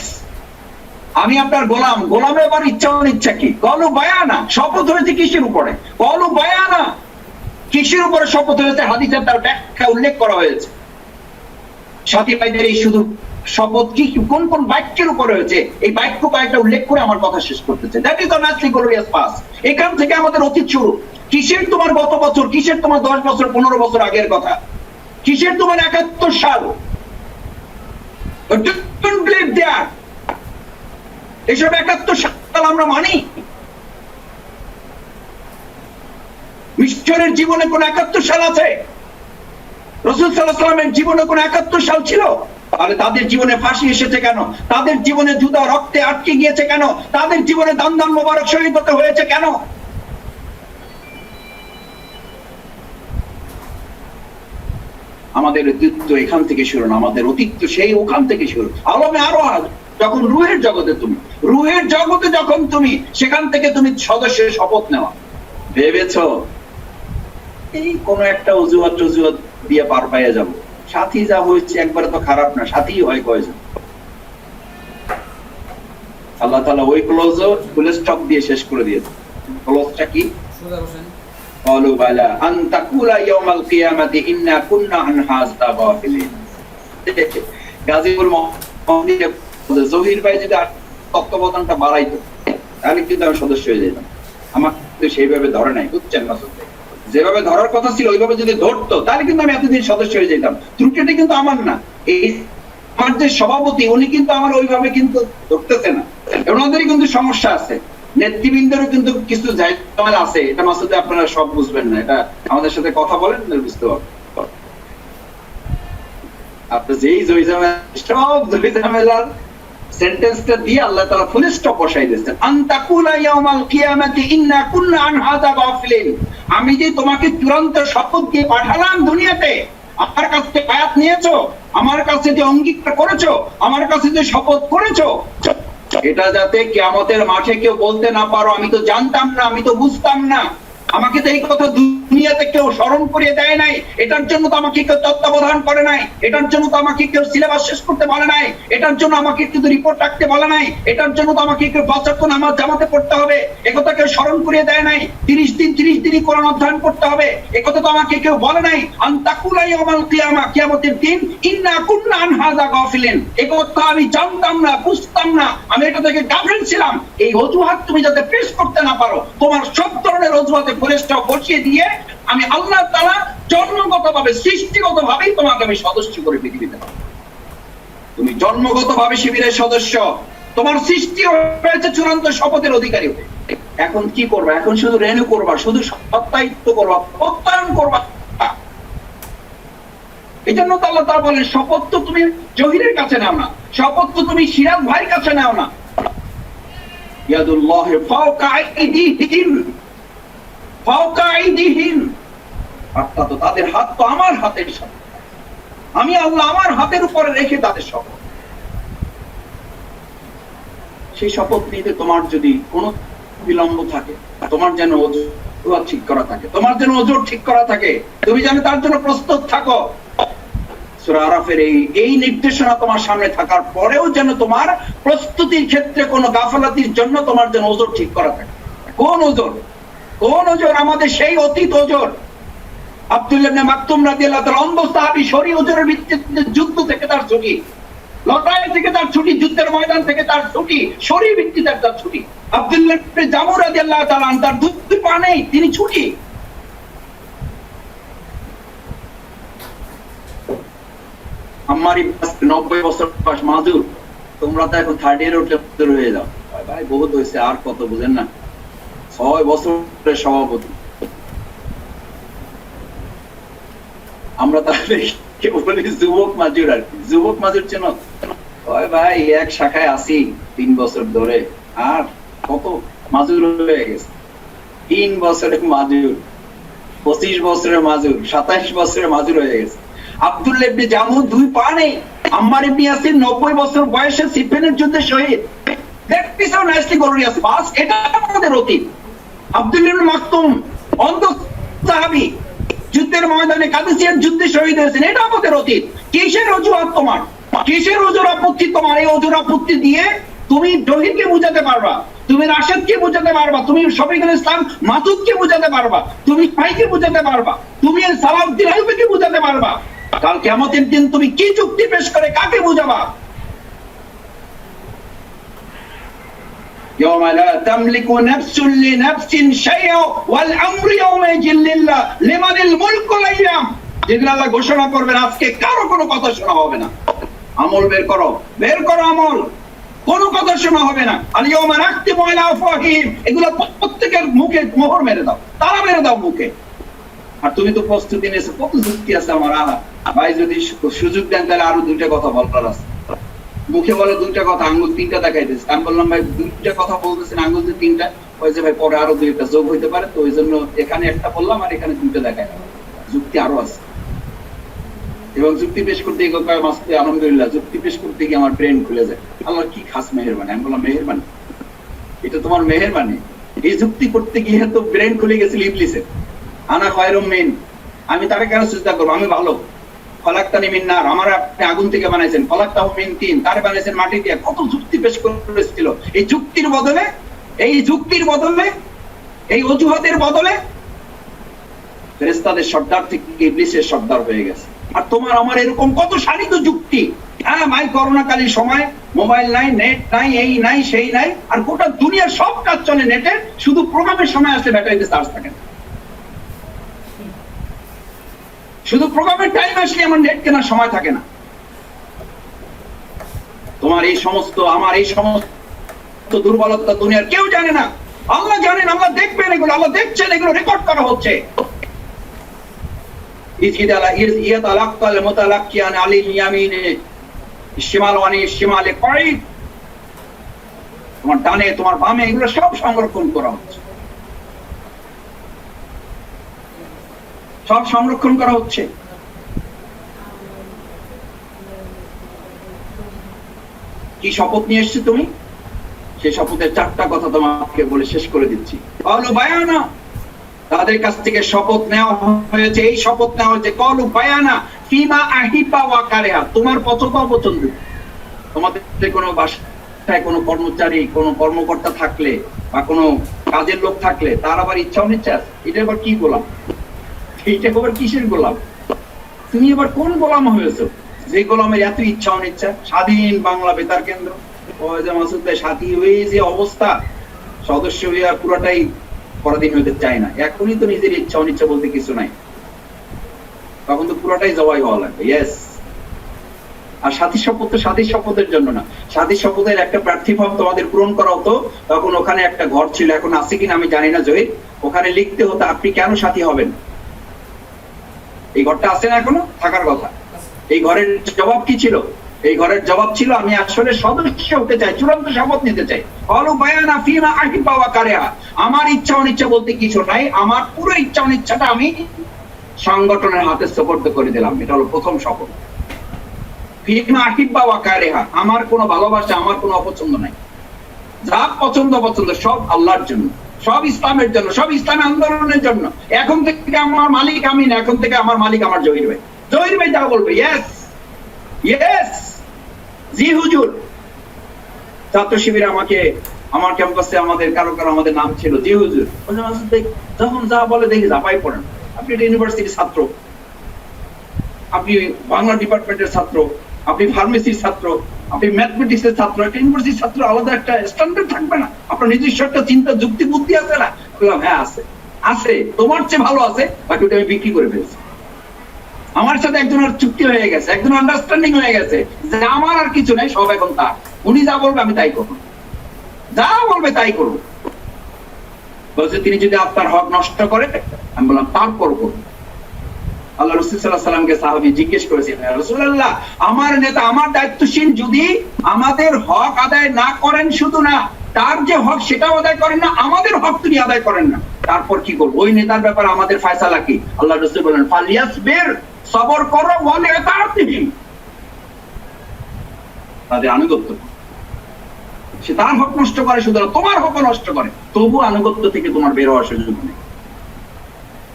আমি আপনার গোলাম। গোলামের আবার ইচ্ছা অনিচ্ছা কি? কলু বায়ানা, শপথ হয়েছে কিসের উপরে? কলু বায়ানা, কিসের উপরে শপথ হয়েছে? হাদিসে তার ব্যাখ্যা উল্লেখ করা হয়েছে। সাথী ভাইদের এই শুধু শপথ কি কোন কোন বাক্যের উপরে হয়েছে, এই বাক্য কয়েকটা উল্লেখ করে আমার কথা শেষ করতে চাই। That is the natural glorious past. এখান থেকে আমাদের অতীত শুরু। কিসের তোমার গত বছর, কিসের তোমার 10 বছর 15 বছর আগের কথা, কিসের তোমার 71 সাল, ডোন্ট বিলিভ দ্যাট। এসব 71 সাল আমরা মানি? মিশরের জীবনে কোন 71 সাল আছে? রাসূল সাল্লাল্লাহু আলাইহি ওয়াসাল্লামের জীবনে কোন 71 সাল ছিল? তাহলে তাদের জীবনে ফাঁসি এসেছে কেন? তাদের জীবনে জুতা রক্তে আটকে গিয়েছে কেন? তাদের জীবনে দান দান মোবারক শহীদ হতে হয়েছে কেন? আমাদের অতীত তো এখান থেকে শুরু না, আমাদের অতীত তো সেই ওখান থেকে শুরু। আলমে আরো যখন রুহের জগতে যখন তুমি সেখান থেকে তুমি সদস্যের শপথ নেওয়া, ভেবেছ এই কোন একটা অজুহাত দিয়ে পার পাইয়া যাবো। সাথী যা হয়েছে একবারে তো খারাপ না, সাথী হয় কয়জন। আল্লাহ তাআলা ওই ক্লোজও ফুল স্টপ দিয়ে শেষ করে দিয়েছে। ক্লোজটা কি? قالوا بلى أن تقول يوم القيامة إنا كنا عن هذا غافلين। গাজীপুর মহম্মদে জহির ভাই যদি তত্ত্বাবধানটা বাড়াইতো তাহলে কিন্তু আমি সদস্য হয়ে যেতাম। আমাকে সেইভাবে ধরে নাই, বুঝছেন না? যেভাবে ধরার কথা ছিল ওইভাবে যদি ধরতো তাহলে কিন্তু আমি এতদিন সদস্য হয়ে যেতাম। ত্রুটিটা কিন্তু আমার না, এই আমার যে সভাপতি উনি কিন্তু আমার ওইভাবে কিন্তু ধরতেছে না। ওনাদেরই কিন্তু সমস্যা আছে, নেতৃবৃন্দেরও কিন্তু কিছু ঝামেলা আছে। এটা মাসুদে আপনারা সব বুঝবেন না, এটা আমাদের সাথে কথা বলেন বুঝতে পারবেন। আপনি যেই সব ঝামেলার সেন্টেন্সটা দিয়ে আল্লাহ তাআলা ফুল স্টপ বসাই দিয়েছেন। আনতাকুলা ইয়াউমাল কিয়ামাতি ইন্না কুননা আন হাযা গাফিলিন। আমি যে তোমাকে চূড়ান্ত শপথ দিয়ে পাঠালাম দুনিয়াতে, আমার কাছ থেকে আয়াত নিয়েছো, আমার কাছে যে অঙ্গীকার করেছো, আমার কাছে যে শপথ করেছো, এটা যাতে কিয়ামতের মাঠে কেউ বলতে না পারো আমি তো জানতাম না, আমি তো বুঝতাম না, আমাকে তো এই কথা দুনিয়াতে কেউ স্মরণ করিয়ে দেয় নাই, এটার জন্য তো আমাকে কেউ তত্ত্বাবধান করে নাই, এটার জন্য তো আমাকে কেউ সিলেবাস শেষ করতে বলে নাই, এটার জন্য আমাকে কিন্তু রিপোর্ট রাখতে বলে নাই, এটার জন্য তো আমাকে কেউ 5 ওয়াক্ত নামাজ জামাতে পড়তে হবে একথা কেউ স্মরণ করিয়ে দেয় নাই, 30 দিনই কোরআন অধ্যয়ন করতে হবে একথা তো আমাকে কেউ বলে নাই। আন তাকুলা ইয়াউমাল কিয়ামা, কিয়ামতের দিন, ইন্না কুননা আন হাযা গাফিলিন, এই কথা আমি জানতাম না, বুঝতাম না, আমি এটা থেকে গাফিল ছিলাম। এই অজুহাত তুমি যাতে পেশ করতে না পারো, তোমার সব ধরনের অজুহাতে পুলিশটা বসিয়ে দিয়ে আমি আল্লাহ তাআলা জন্মগতভাবে সৃষ্টিগতভাবেই তোমাকে আমি সদস্য করে পৃথিবীতে পাবো। তুমি জন্মগতভাবে শিবিরের সদস্য, তোমার সৃষ্টি হয়েছে চূড়ান্ত শপথের অধিকারী হয়ে। এখন কি করবা? এখন শুধু রেনু করবা, শুধু সত্যায়িত করবা, প্রত্যয়ন করবা। এই জন্য তো আল্লাহ তাআলা বলেন শপথ তো তুমি জহিরের কাছে নাও না, শপথ তো তুমি সিরাজ ভাইয়ের কাছে নাও না। ইয়াদুল্লাহি ফাওকা আইদিহিম, ফাওকা আইদিহিম, অর্থাৎ তাদের হাত তো আমার হাতের সাথে, আমি আল্লাহ আমার হাতের উপরে রেখে তাদের শপথ। সেই শপথ নিতে তোমার যদি কোনো বিলম্ব থাকে, তোমার যেন অজুহাত ঠিক করা থাকে, তোমার যেন ওজোর ঠিক করা থাকে, তুমি যেন তার জন্য প্রস্তুত থাকো। সূরা আরাফের এই নির্দেশনা তোমার সামনে থাকার পরেও যেন তোমার প্রস্তুতির ক্ষেত্রে কোনো গাফলাতির জন্য তোমার যেন ওজোর ঠিক করা থাকে। কোন ওজোর? কোন ওজোর? আমাদের সেই অতীত ওজোর। আব্দুল্লাহ ইবনে মাকতুম রাদিয়াল্লাহু তাআলা অন্ধ সাহাবী, শরী ওজোরের ভিত্তিতে যুদ্ধ থেকে তার ছুটি, লড়াই থেকে তার ছুটি, যুদ্ধের ময়দান থেকে তার ছুটি, শরী ভিত্তিতে তার ছুটি। আব্দুল্লাহ ইবনে জামুর রাদিয়াল্লাহু তাআলা তার দুই পা নেই, তিনি ছুটি। আমার 90 বছর বয়স, মাজুর, তোমরা তো এখন 30 এর উঠে হয়ে যাও। ভাই বহুত হয়েছে, আর কত বুঝেন না? 6 বছরের সভাপতি আমরা, তাহলে কেউ বলি যুবক মাজুর। আর কি যুবক মাজুর চেন? ওই ভাই এক শাখায় আছি 3 বছর ধরে, আর কত মাজুর হয়ে গেছে। 3 বছরের মাজুর, 25 বছরের মাজুর, 27 বছরের মাজুর হয়ে গেছে। আব্দুল্লাহ ইবনে জামুর 2 পা নেই। আম্মার ইবনে ইয়াসির 90 বছর বয়সে সিফিনের যুদ্ধে শহীদ। That is how nicely glorious past. এটা আমাদের অতীত। আব্দুল্লাহ ইবনে মাকতুম অন্ধ সাহাবী, যুদ্ধের ময়দানে কাদেসিয়ার যুদ্ধে শহীদ হয়েছেন, এটা আমাদের অতীত। কিসের অজুহাত তোমার? কিসের ওজোর আপত্তি তোমার? এই ওজোর আপত্তি দিয়ে তুমি জহিরকে বুঝাতে পারবা, তুমি রাশেদকে বুঝাতে পারবা, তুমি শফিকুল ইসলাম মাসুদকে বুঝাতে পারবা, তুমি ভাইকে বুঝাতে পারবা, তুমি সালাউদ্দিন আইয়ুবীকে বুঝাতে পারবা। কাল কিয়ামতের দিন তুমি কি যুক্তি পেশ করে কাকে বুঝাবা? يوم لا تملك نفس لنفس شيئا والامر يومئذ لله لمن الملك اليوم। যেদিন আল্লাহ ঘোষণা করবেন আজকে কারো কোনো কথা শোনা হবে না। আমল বের করো আমল, কোনো কথা শোনা হবে না। আল-ইয়াওমা নাখতিমু আলা আফওয়াহিহিম, এগুলো প্রত্যেকের মুখে মোহর মেরে দাও, তালা মেরে দাও মুখে। আর তুমি তো প্রস্তুতি নিয়েছো, কত যুক্তি আছে আমার। ভাই যদি সুযোগ দেন তাহলে আরো দুইটা কথা বলার আছে। মুখে বলে দুইটা কথা, আঙ্গুল তিনটা দেখাইতেছে। আমি বললাম ভাই দুইটা কথা বলতেছেন, আঙ্গুল যে তিনটা হয়েছে ভাই, পরে আরো দুইটা যোগ হইতে পারে, তো ওই জন্য এখানে একটা বললাম আর এখানে দুইটা দেখাই, যুক্তি আরো আছে। এবং যুক্তি পেশ করতে গিয়ে আলহামদুলিল্লাহ যুক্তি পেশ করতে গিয়ে আমার ব্রেন খুলে যায়। আল্লাহ কি খাস মেহেরবানি। আমি বললাম মেহেরবানি, এটা তোমার মেহেরবানি। এই যুক্তি করতে গিয়ে তো ব্রেন খুলে গেছিল ইবলিসের। আনা খায়রুম মিন, আমি তারে কেন সিজদা করবো, আমি ভালো। খলাকতানি মিন নার, আমার আপনি আগুন থেকে বানাইছেন। খলাকতাহু মিন তিন, তারে বানাইছেন মাটি দিয়ে। কত যুক্তি পেশ করেছিল। এই যুক্তির বদলে, এই অজুহাতের বদলে ফেরেশতাদের সর্দার থেকে ইবলিসের সর্দার হয়ে গেছে। আর তোমার আমার এরকম কত শানিত যুক্তি। হ্যাঁ ভাই, করোনাকালীন সময় মোবাইল নাই, নেট নাই, এই নাই সেই নাই, আর গোটা দুনিয়ার সব কাজ চলে নেটে, শুধু প্রোগ্রামের সময় আসলে ব্যাটারিতে চার্জ থাকে না। শুধু প্রোগ্রামের টাইম আসলে আমার নেট কেনার সময় থাকে না। তোমার এই সমস্ত, আমার এই সমস্ত দুর্বলতা দুনিয়ার কেউ জানে না। আল্লাহ জানেন, আল্লাহ দেখবেন এগুলো, আল্লাহ দেখছেন, এগুলো রেকর্ড করা হচ্ছে। তোমার ডানে তোমার বামে এগুলো সব সংরক্ষণ করা হচ্ছে, সব সংরক্ষণ করা হচ্ছে। কি শপথ নিয়ে এসছো তুমি? সেই শপথের চারটা কথা তোমাকে বলে শেষ করে দিচ্ছি। কলু বায়ানা, তাদের কাছ থেকে শপথ নেওয়া হয়েছে, এই শপথ নেওয়া হয়েছে। কলু বায়ানা ফিমা আহিবা ওয়া কারিহা, তোমার পছন্দ অপছন্দ। তোমাদের কোনো বাসায় কোনো কর্মচারী, কোনো কর্মকর্তা থাকলে বা কোনো কাজের লোক থাকলে তার আবার ইচ্ছা অনিচ্ছা আছে। এটা আবার কি গোলাম? এইটা আবার কিসের গোলাম? তুমি এবার কোন গোলাম হয়েছো যে গোলামের এত ইচ্ছা অনিচ্ছা? স্বাধীন বাংলা বেতার কেন্দ্র, সাথী হয়ে যে অবস্থা, সদস্য হয়ে আর পুরোটাই পরাধীন হইতে চায় না। এখনই তো নিজের ইচ্ছা অনিচ্ছা বলতে কিছু নাই, তখন তো পুরোটাই জবাই হওয়া লাগবে। ইয়েস। আর সাথী শপথ তো সাথী শপথের জন্য না, সাথী শপথের একটা প্রার্থী ফর্ম তোমাদের পূরণ করা হতো। তখন ওখানে একটা ঘর ছিল, এখন আছে কিনা আমি জানি না জহির, ওখানে লিখতে হতো আপনি কেন সাথী হবেন। এই ঘরটা আছে না এখনো? থাকার কথা। এই ঘরের জবাব কি ছিল? এই ঘরের জবাব ছিল আমি আসলে সদস্য হতে চাই, চূড়ান্ত শপথ নিতে চাই। আমার ইচ্ছা অনিচ্ছা বলতে কিছু নাই, আমার পুরো ইচ্ছা অনিচ্ছাটা আমি সংগঠনের হাতে সুপর্দ করে দিলাম। এটা হলো প্রথম শপথ। আমার কোনো ভালোবাসা, আমার কোনো অপছন্দ নাই। যা পছন্দ অপছন্দ সব আল্লাহর জন্য, সব ইসলামের জন্য, সব ইসলামী আন্দোলনের জন্য। এখন থেকে আমার মালিক আমি না, এখন থেকে আমার মালিক আমার জহির ভাই। জহির ভাই যা বলবে ইয়েস ইয়েস, জি হুজুর। ছাত্র শিবিরে আমাকে, আমার ক্যাম্পাসে আমাদের কারো আমাদের নাম ছিল জি হুজুর। যখন যা বলে দেখি ঝাঁপাই পড়েন। আপনি একটা ইউনিভার্সিটির ছাত্র, আপনি বাংলা ডিপার্টমেন্টের ছাত্র, আপনি ফার্মেসির ছাত্র, আপনি ম্যাথমেটিক্সের ছাত্র। একটা ইউনিভার্সিটির ছাত্র আলাদা একটা স্ট্যান্ডার্ড থাকবে না? আপনার নিজস্ব একটা চিন্তা যুক্তি বুদ্ধি আছে না? বললাম হ্যাঁ আছে, আছে, তোমার চেয়ে ভালো আছে, বাকি ওটা আমি বিক্রি করে ফেলছি। আমার সাথে একজনের চুক্তি হয়ে গেছে, একজন আন্ডারস্ট্যান্ডিং হয়ে গেছে যে আমার আর কিছু নাই, সব এখন তার। উনি যা বলবে আমি তাই করবো, যা বলবে তাই করবো। বলছে তিনি যদি আপনার হক নষ্ট করে, আমি বললাম তারপর করবো। আল্লাহ রাসূল সাল্লাল্লাহু আলাইহি ওয়াসাল্লামকে সাহাবী জিজ্ঞেস করেছেন, রাসূলুল্লাহ আমার নেতা, আমার দায়িত্বশীল যদি আমাদের হক আদায় না করেন, শুধু না তার যে হক সেটাও আদায় করেন না, আমাদের হক তিনি আদায় করেন না, তারপর কি করবো? ওই নেতার ব্যাপারে আমাদের ফয়সালা কি? আল্লাহ রাসূল বলেন ফালিয়াসবির, সবর করো, ওয়ালি আতাতিহি, তাদের আনুগত্য। সে তার হক নষ্ট করে, শুধু তোমার হক নষ্ট করে, তবু আনুগত্য থেকে তোমার বের হওয়ার সুযোগ নেই।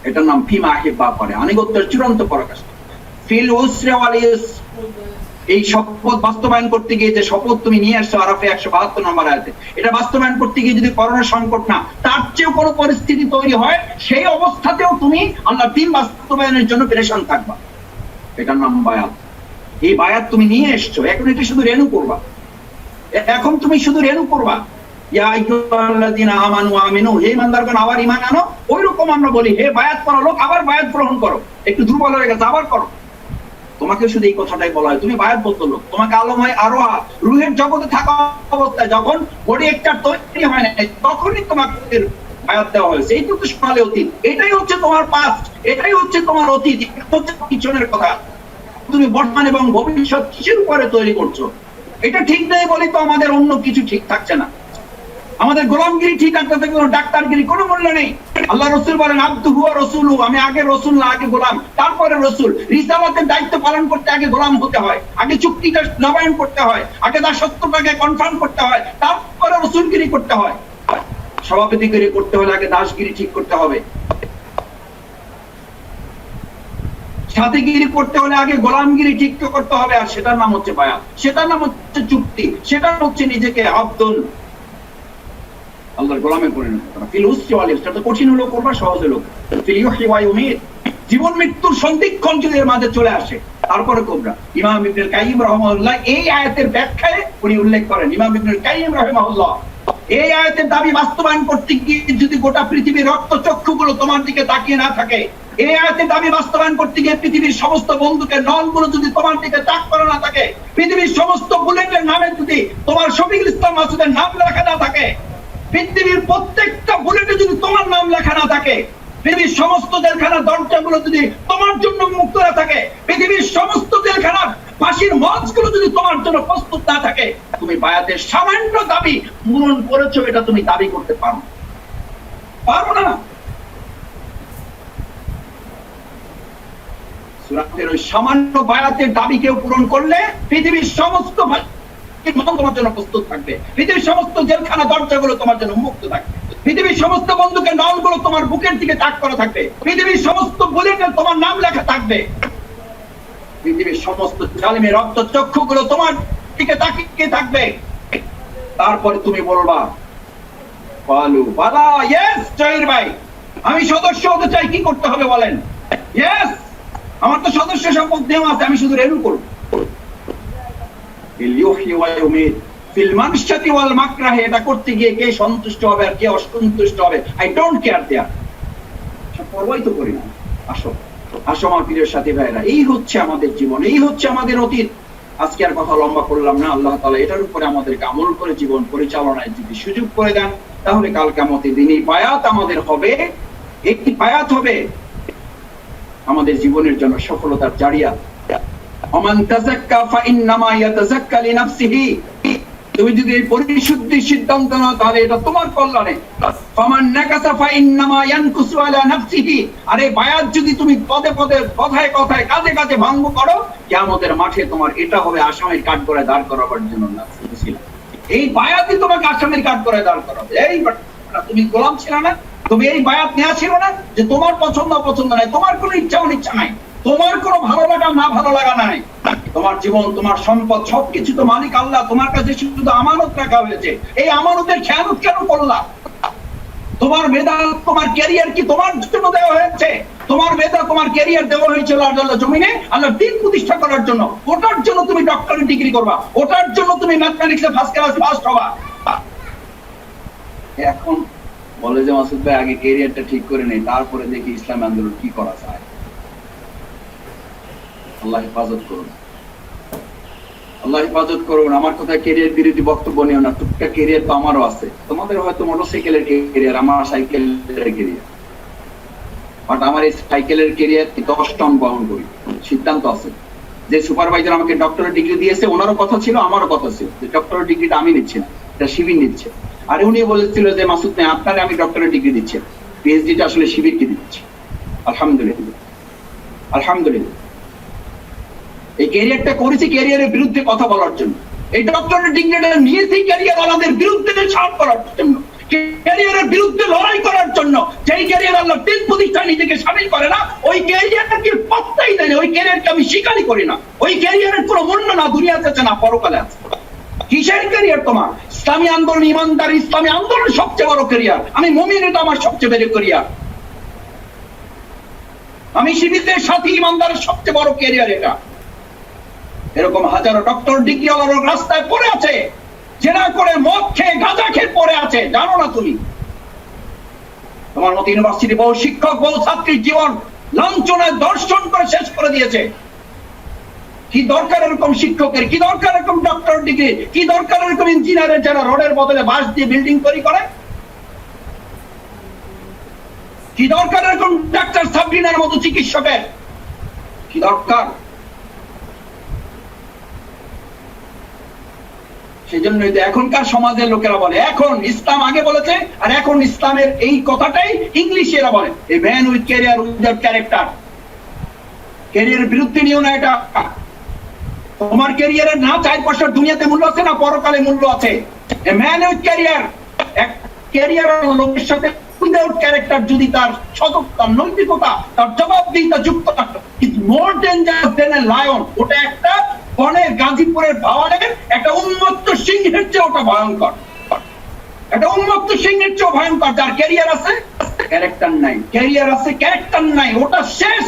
এটার নাম ফিমা আহিবা করে, আনুগত্যের চূড়ান্ত পরাকাষ্ঠা। ফিল উসরি ওয়াল ইউসর, এই শপথ বাস্তবায়ন করতে গিয়ে যে শপথ তুমি নিয়ে আসছো আরাফে 172 নম্বর আয়াতে, এটা বাস্তবায়ন করতে গিয়ে যদি করোনা সংকট না, তার চেয়েও কোনো পরিস্থিতি তৈরি হয়, সেই অবস্থাতেও তুমি আল্লাহর দ্বীন বাস্তবায়নের জন্য পেরেশান থাকবা। এটার নাম বায়াত। এই বায়াত তুমি নিয়ে এসছো, এখন এটা শুধু রেনু করবা। এখন তুমি শুধু রেনু করবা। ইয়া আইয়ুহাল্লাযীনা আমানু আমিনু, হে ইমানদারগণ আবার ঈমান আনো। ওইরকম আমরা বলি হে বায়াত করা লোক আবার বায়াত গ্রহণ করো, একটু দুর্বল হয়ে গেছে আবার করো। তোমাকে শুধু এই কথাটাই বলা হয়, তুমি বায়াতবদ্ধ লোক। তোমাকে আলমায় আরোহা রুহের জগতে থাকা অবস্থায় যখন বডি একটা তৈরি হয় না তখনই তোমাকে বায়াত দেওয়া হয়েছে। এই তো সোনালী অতীত, এটাই হচ্ছে তোমার পাস্ট, এটাই হচ্ছে তোমার অতীত, এটা হচ্ছে পিছনের কথা। তুমি বর্তমান এবং ভবিষ্যৎ কিসের উপরে তৈরি করছো? এটা ঠিক নেই বলে তো আমাদের অন্য কিছু ঠিক থাকছে না। আমাদের গোলামগিরি ঠিক থাকতে কোনো ডাক্তারগিরি কোনো মূল্য নেই। আল্লাহ রসুল বলেন আব্দুহু ওয়া রাসূলুহু, আমি আগে রসুল না আগে গোলাম, তারপরে রসুল। রিসালাতের দায়িত্ব পালন করতে আগে গোলাম হতে হয়, আগে চুক্তিটা নবায়ন করতে হয়, আগে তার সত্যটাকে কনফার্ম করতে হয়, তারপরে রসুলগিরি করতে হয়। সভাপতিগিরি করতে হলে আগে দাসগিরি ঠিক করতে হবে, সাথীগিরি করতে হলে আগে গোলামগিরি ঠিক করতে হবে। আর সেটার নাম হচ্ছে বায়াত, সেটার নাম হচ্ছে চুক্তি, সেটা হচ্ছে নিজেকে আব্দুল আল্লাহর গোলামে পরিণত করা। ফিল উসরি ওয়াল ইউসরি, এটা কঠিন হলো করবা, সহজ হলো। ফিল ইউহয়ি ওয়া ইউমীত, জীবন মৃত্যুর সন্ধিক্ষণ যদি এর মাঝে চলে আসে তারপরে কোবরা। ইমাম ইবনুল কাইয়িম রাহিমাহুল্লাহ এই আয়াতের ব্যাখ্যায় উনি উল্লেখ করেন, ইমাম ইবনুল কাইয়িম রাহিমাহুল্লাহ এই আয়াতের দাবি বাস্তবায়ন করতে গিয়ে যদি গোটা পৃথিবীর রক্তচক্ষুগুলো তোমার দিকে তাকিয়ে না থাকে, এই আয়াতের দাবি বাস্তবায়ন করতে গিয়ে পৃথিবীর সমস্ত বন্দুকের নলগুলো যদি তোমার দিকে তাক করা না থাকে, পৃথিবীর সমস্ত বুলেটের নামে যদি তোমার শফিকুল ইসলাম মাসুদের নাম লেখা না থাকে, পৃথিবীর প্রত্যেকটা বুলেটে যদি তোমার নাম লেখা না থাকে, পৃথিবীর সমস্ত জেলখানার দরজাগুলো যদি তোমার জন্য মুক্ত না থাকে, পৃথিবীর সমস্ত জেলখানার ফাঁসির মঞ্চগুলো যদি তোমার জন্য প্রস্তুত না থাকে, তুমি বায়াতের সামান্য দাবি পূরণ করেছো এটা তুমি দাবি করতে পারো না। সূরাতের ওই সামান্য বায়াতের দাবি কেউ পূরণ করলে পৃথিবীর সমস্ত তোমার জন্য প্রস্তুত থাকবে, পৃথিবীর সমস্ত জেলখানা দরজাগুলো তোমার জন্য মুক্ত থাকবে, পৃথিবীর সমস্ত বন্দুকের নলগুলো তোমার বুকের দিকে তাক করা থাকবে, পৃথিবীর সমস্ত বুলেটে তোমার নাম লেখা থাকবে, পৃথিবীর সমস্ত জালিমের রক্তচক্ষুগুলো তোমার দিকে তাকিয়ে থাকবে। তারপরে তুমি বলবা বলু বালা ইয়েস জহির ভাই আমি সদস্য হতে চাই, কি করতে হবে বলেন? ইয়েস, আমার তো সদস্য সম্পদ দেওয়া আছে, আমি শুধু রেনু করব। এটা করতে গিয়ে কে সন্তুষ্ট হবে আর কে অসন্তুষ্ট হবে আই ডোন্ট কেয়ার দেয়ার, পরবাই তো করি না। আসো আসো আমার প্রিয় সাথী ভাইরা, এই হচ্ছে আমাদের জীবন, এই হচ্ছে আমাদের অতীত। আজকে আর কথা লম্বা করলাম না। আল্লাহ তাআলা এটার উপরে আমাদেরকে আমল করে জীবন পরিচালনায় যদি সুযোগ করে দেন, তাহলে কাল কিয়ামতের দিন এই বায়াত আমাদের হবে, একটি বায়াত হবে আমাদের জীবনের জন্য সফলতার জারিয়া। ওমান তাযাক্কা ফাইন্নামা ইয়াতাযাক্কা লিনাফসিহি, তুমি যদি এই পরিশুদ্ধির সিদ্ধান্ত নাও তাহলে এটা তোমার কল্যাণে। ফামান নাকাসা ফাইন্নামা ইয়ানকুসু আলা নাফসিহি, আর এই বায়াত যদি তুমি পদে পদে কথায় কথায় কাজে কাজে ভঙ্গ করো, কিয়ামতের মাঠে তোমার এটা হবে আসামির কাঠ করে দাঁড় করাবার জন্য না। এই বায়াতই তোমাকে আসামির কাঠ করে দাঁড় করাবে। এই তুমি গোলাম ছিল না, তুমি এই বায়াত নেওয়া ছিল না যে তোমার পছন্দ অপছন্দ নাই, তোমার কোনো ইচ্ছা অনিচ্ছা নাই, তোমার কোনো ভালো লাগা না ভালো লাগা নাই, তোমার জীবন তোমার সম্পদ সবকিছু তো মালিক আল্লাহ, তোমার কাছে শুধু আমানত রাখা হয়েছে। এই আমানতের খেয়ানত কেন করলা? তোমার মেধা তোমার ক্যারিয়ার কি তোমার জন্য দেওয়া হয়েছে? তোমার মেধা তোমার ক্যারিয়ার দেওয়া হয়েছিল আল্লাহর জমিনে আল্লাহর দ্বীন প্রতিষ্ঠা করার জন্য। ওটার জন্য তুমি ডক্টরেট ডিগ্রি করবা, ওটার জন্য তুমি ম্যাথমেটিক্সে ফার্স্ট ক্লাস ফার্স্ট হবা। এখন বলে যে মাসুদ ভাই আগে ক্যারিয়ারটা ঠিক করে নেই, তারপরে দেখি ইসলাম আন্দোলন কি করা যায়। আল্লাহ হেফাজত করুন, আল্লাহ হেফাজত করুন। আমার কথা ক্যারিয়ার বিরোধী বক্তব্য নিও না, টুকটাক ক্যারিয়ার তো আমারও আছে। তোমাদের হয়তো মোটরসাইকেলের ক্যারিয়ার, আমার সাইকেলের ক্যারিয়ার, বাট আমার এই সাইকেলের ক্যারিয়ার 10 টন বহন করি, সিদ্ধান্ত আছে। যে সুপারভাইজার আমাকে ডক্টরেট ডিগ্রি দিয়েছে ওনারও কথা ছিল, আমারও কথা ছিল যে ডক্টরেট ডিগ্রিটা আমি নিচ্ছি না, এটা শিবির নিচ্ছে। আর উনি বলেছিল যে মাসুদ ভাই আপনারে আমি ডক্টরেট ডিগ্রি দিচ্ছি, পিএইচডিটা আসলে শিবিরকে দিচ্ছি। আলহামদুলিল্লাহ, আলহামদুলিল্লাহ। এই ক্যারিয়ারটা করেছি ক্যারিয়ারের বিরুদ্ধে কথা বলার জন্য, এই ডক্টরেট ডিগ্রিটা নিয়েছি ক্যারিয়ার আলাদের বিরুদ্ধে সাপ করার জন্য, ক্যারিয়ারের বিরুদ্ধে লড়াই করার জন্য। যেই ক্যারিয়ার আল্লাহ তিন প্রতিষ্ঠায় নিজেকে শামিল করে না, ওই ক্যারিয়ারকে পাত্তাই দেয় না, ওই ক্যারিয়ারকে আমি স্বীকারই করি না। ওই ক্যারিয়ারের কোনো মূল্য না দুনিয়াতে আছে না পরকালে আছে। কিসের ক্যারিয়ার তোমার? ইসলামী আন্দোলন, ইমানদার ইসলামী আন্দোলন সবচেয়ে বড় ক্যারিয়ার। আমি মুমিন, এটা আমার সবচেয়ে বড় ক্যারিয়ার। আমি শিবিরের সাথী ইমানদারের সবচেয়ে বড় ক্যারিয়ার এটা। এরকম হাজারো ডক্টর ডিগ্রি রাস্তায় পড়ে আছে, জেনা করে মদ খেয়ে গাঁজা খেয়ে পড়ে আছে, জানো না তুমি? তোমার মতো ইউনিভার্সিটি বহু শিক্ষক বহু ছাত্রীর জীবন লাঞ্ছনায় দর্শন করে শেষ করে দিয়েছে। কি দরকার এরকম শিক্ষকের? কি দরকার এরকম ডক্টর ডিগ্রি? কি দরকার এরকম ইঞ্জিনিয়ারের যারা রোডের বদলে বাঁশ দিয়ে বিল্ডিং তৈরি করে? কি দরকার এরকম ডাক্তার সাবরিনার মতো চিকিৎসকের? কি দরকার? সেই জন্যই তো এখনকার সমাজের লোকেরা বলে, এখন ইসলাম আগে বলেছে, আর এখন ইসলামের এই কথাটাই ইংলিশে এরা বলে, a man with career without character. ক্যারিয়ারের বিরুদ্ধে নিও না এটা। তোমার ক্যারিয়ারের না 4 পয়সার দুনিয়াতে মূল্য আছে, না পরকালে মূল্য আছে। এ ম্যান উইথ ক্যারিয়ার, এক ক্যারিয়ার লোকের সাথে উইদাউট ক্যারেক্টার যদি তার সততা, নৈতিকতা, তার জবাবদিহিতা যুক্ত থাকতো, is more dangerous then a lion. ওটা একটা বনের গাজীপুরের ভাওয়ালের একটা উন্মত্ত সিংহের চেয়ে ওটা ভয়ঙ্কর। একটা উন্মত্ত সিংহের চেয়ে ভয়ঙ্কর। যার ক্যারিয়ার আছে, ক্যারেক্টার নাই, ক্যারিয়ার আছে, ক্যারেক্টার নাই, ওটা শেষ।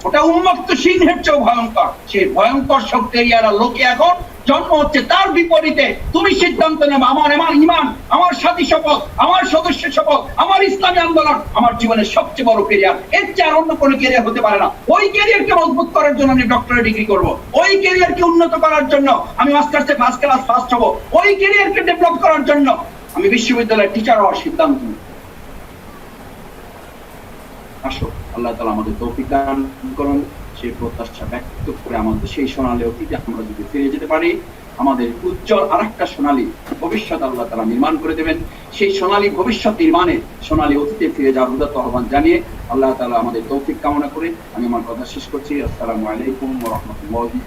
ওটা উন্মত্ত সিংহের চেয়ে ভয়ঙ্কর। সেই ভয়ঙ্কর সব ক্যারিয়ার লোকে এখন জন্ম হচ্ছে। তার বিপরীতে তুমি সিদ্ধান্ত নেবে, আমার ইমান, আমার সাথী শপথ, আমার সদস্য শপথ, আমার ইসলামী আন্দোলন আমার জীবনের সবচেয়ে বড় ক্যারিয়ার। এর চেয়ে আর অন্য কোনো ক্যারিয়ার হতে পারে না। ওই ক্যারিয়ারকে মজবুত করার জন্য আমি ডক্টরেট ডিগ্রি করব, ওই ক্যারিয়ারকে উন্নত করার জন্য আমি মাস্টার্সে ফার্স্ট ক্লাস ফার্স্ট হব, ওই ক্যারিয়ারকে ডেভেলপ করার জন্য আমি বিশ্ববিদ্যালয়ের টিচার হওয়ার সিদ্ধান্ত নেব। আসো, আল্লাহ তাআলা আমাদের তৌফিক দান করুন। সেই প্রত্যাশা ব্যক্ত করে আমাদের সেই সোনালী অতীতে আমরা যদি ফিরে যেতে পারি, আমাদের উজ্জ্বল আরেকটা সোনালী ভবিষ্যৎ আল্লাহ তাআলা নির্মাণ করে দেবেন। সেই সোনালী ভবিষ্যৎ নির্মাণে সোনালী অতীতে ফিরে যাওয়ার উদাত্ত আহ্বান জানিয়ে আল্লাহ তাআলা আমাদের তৌফিক কামনা করে আমি আমার কথা শেষ করছি। আসসালামু আলাইকুম ওয়া রাহমাতুল্লাহি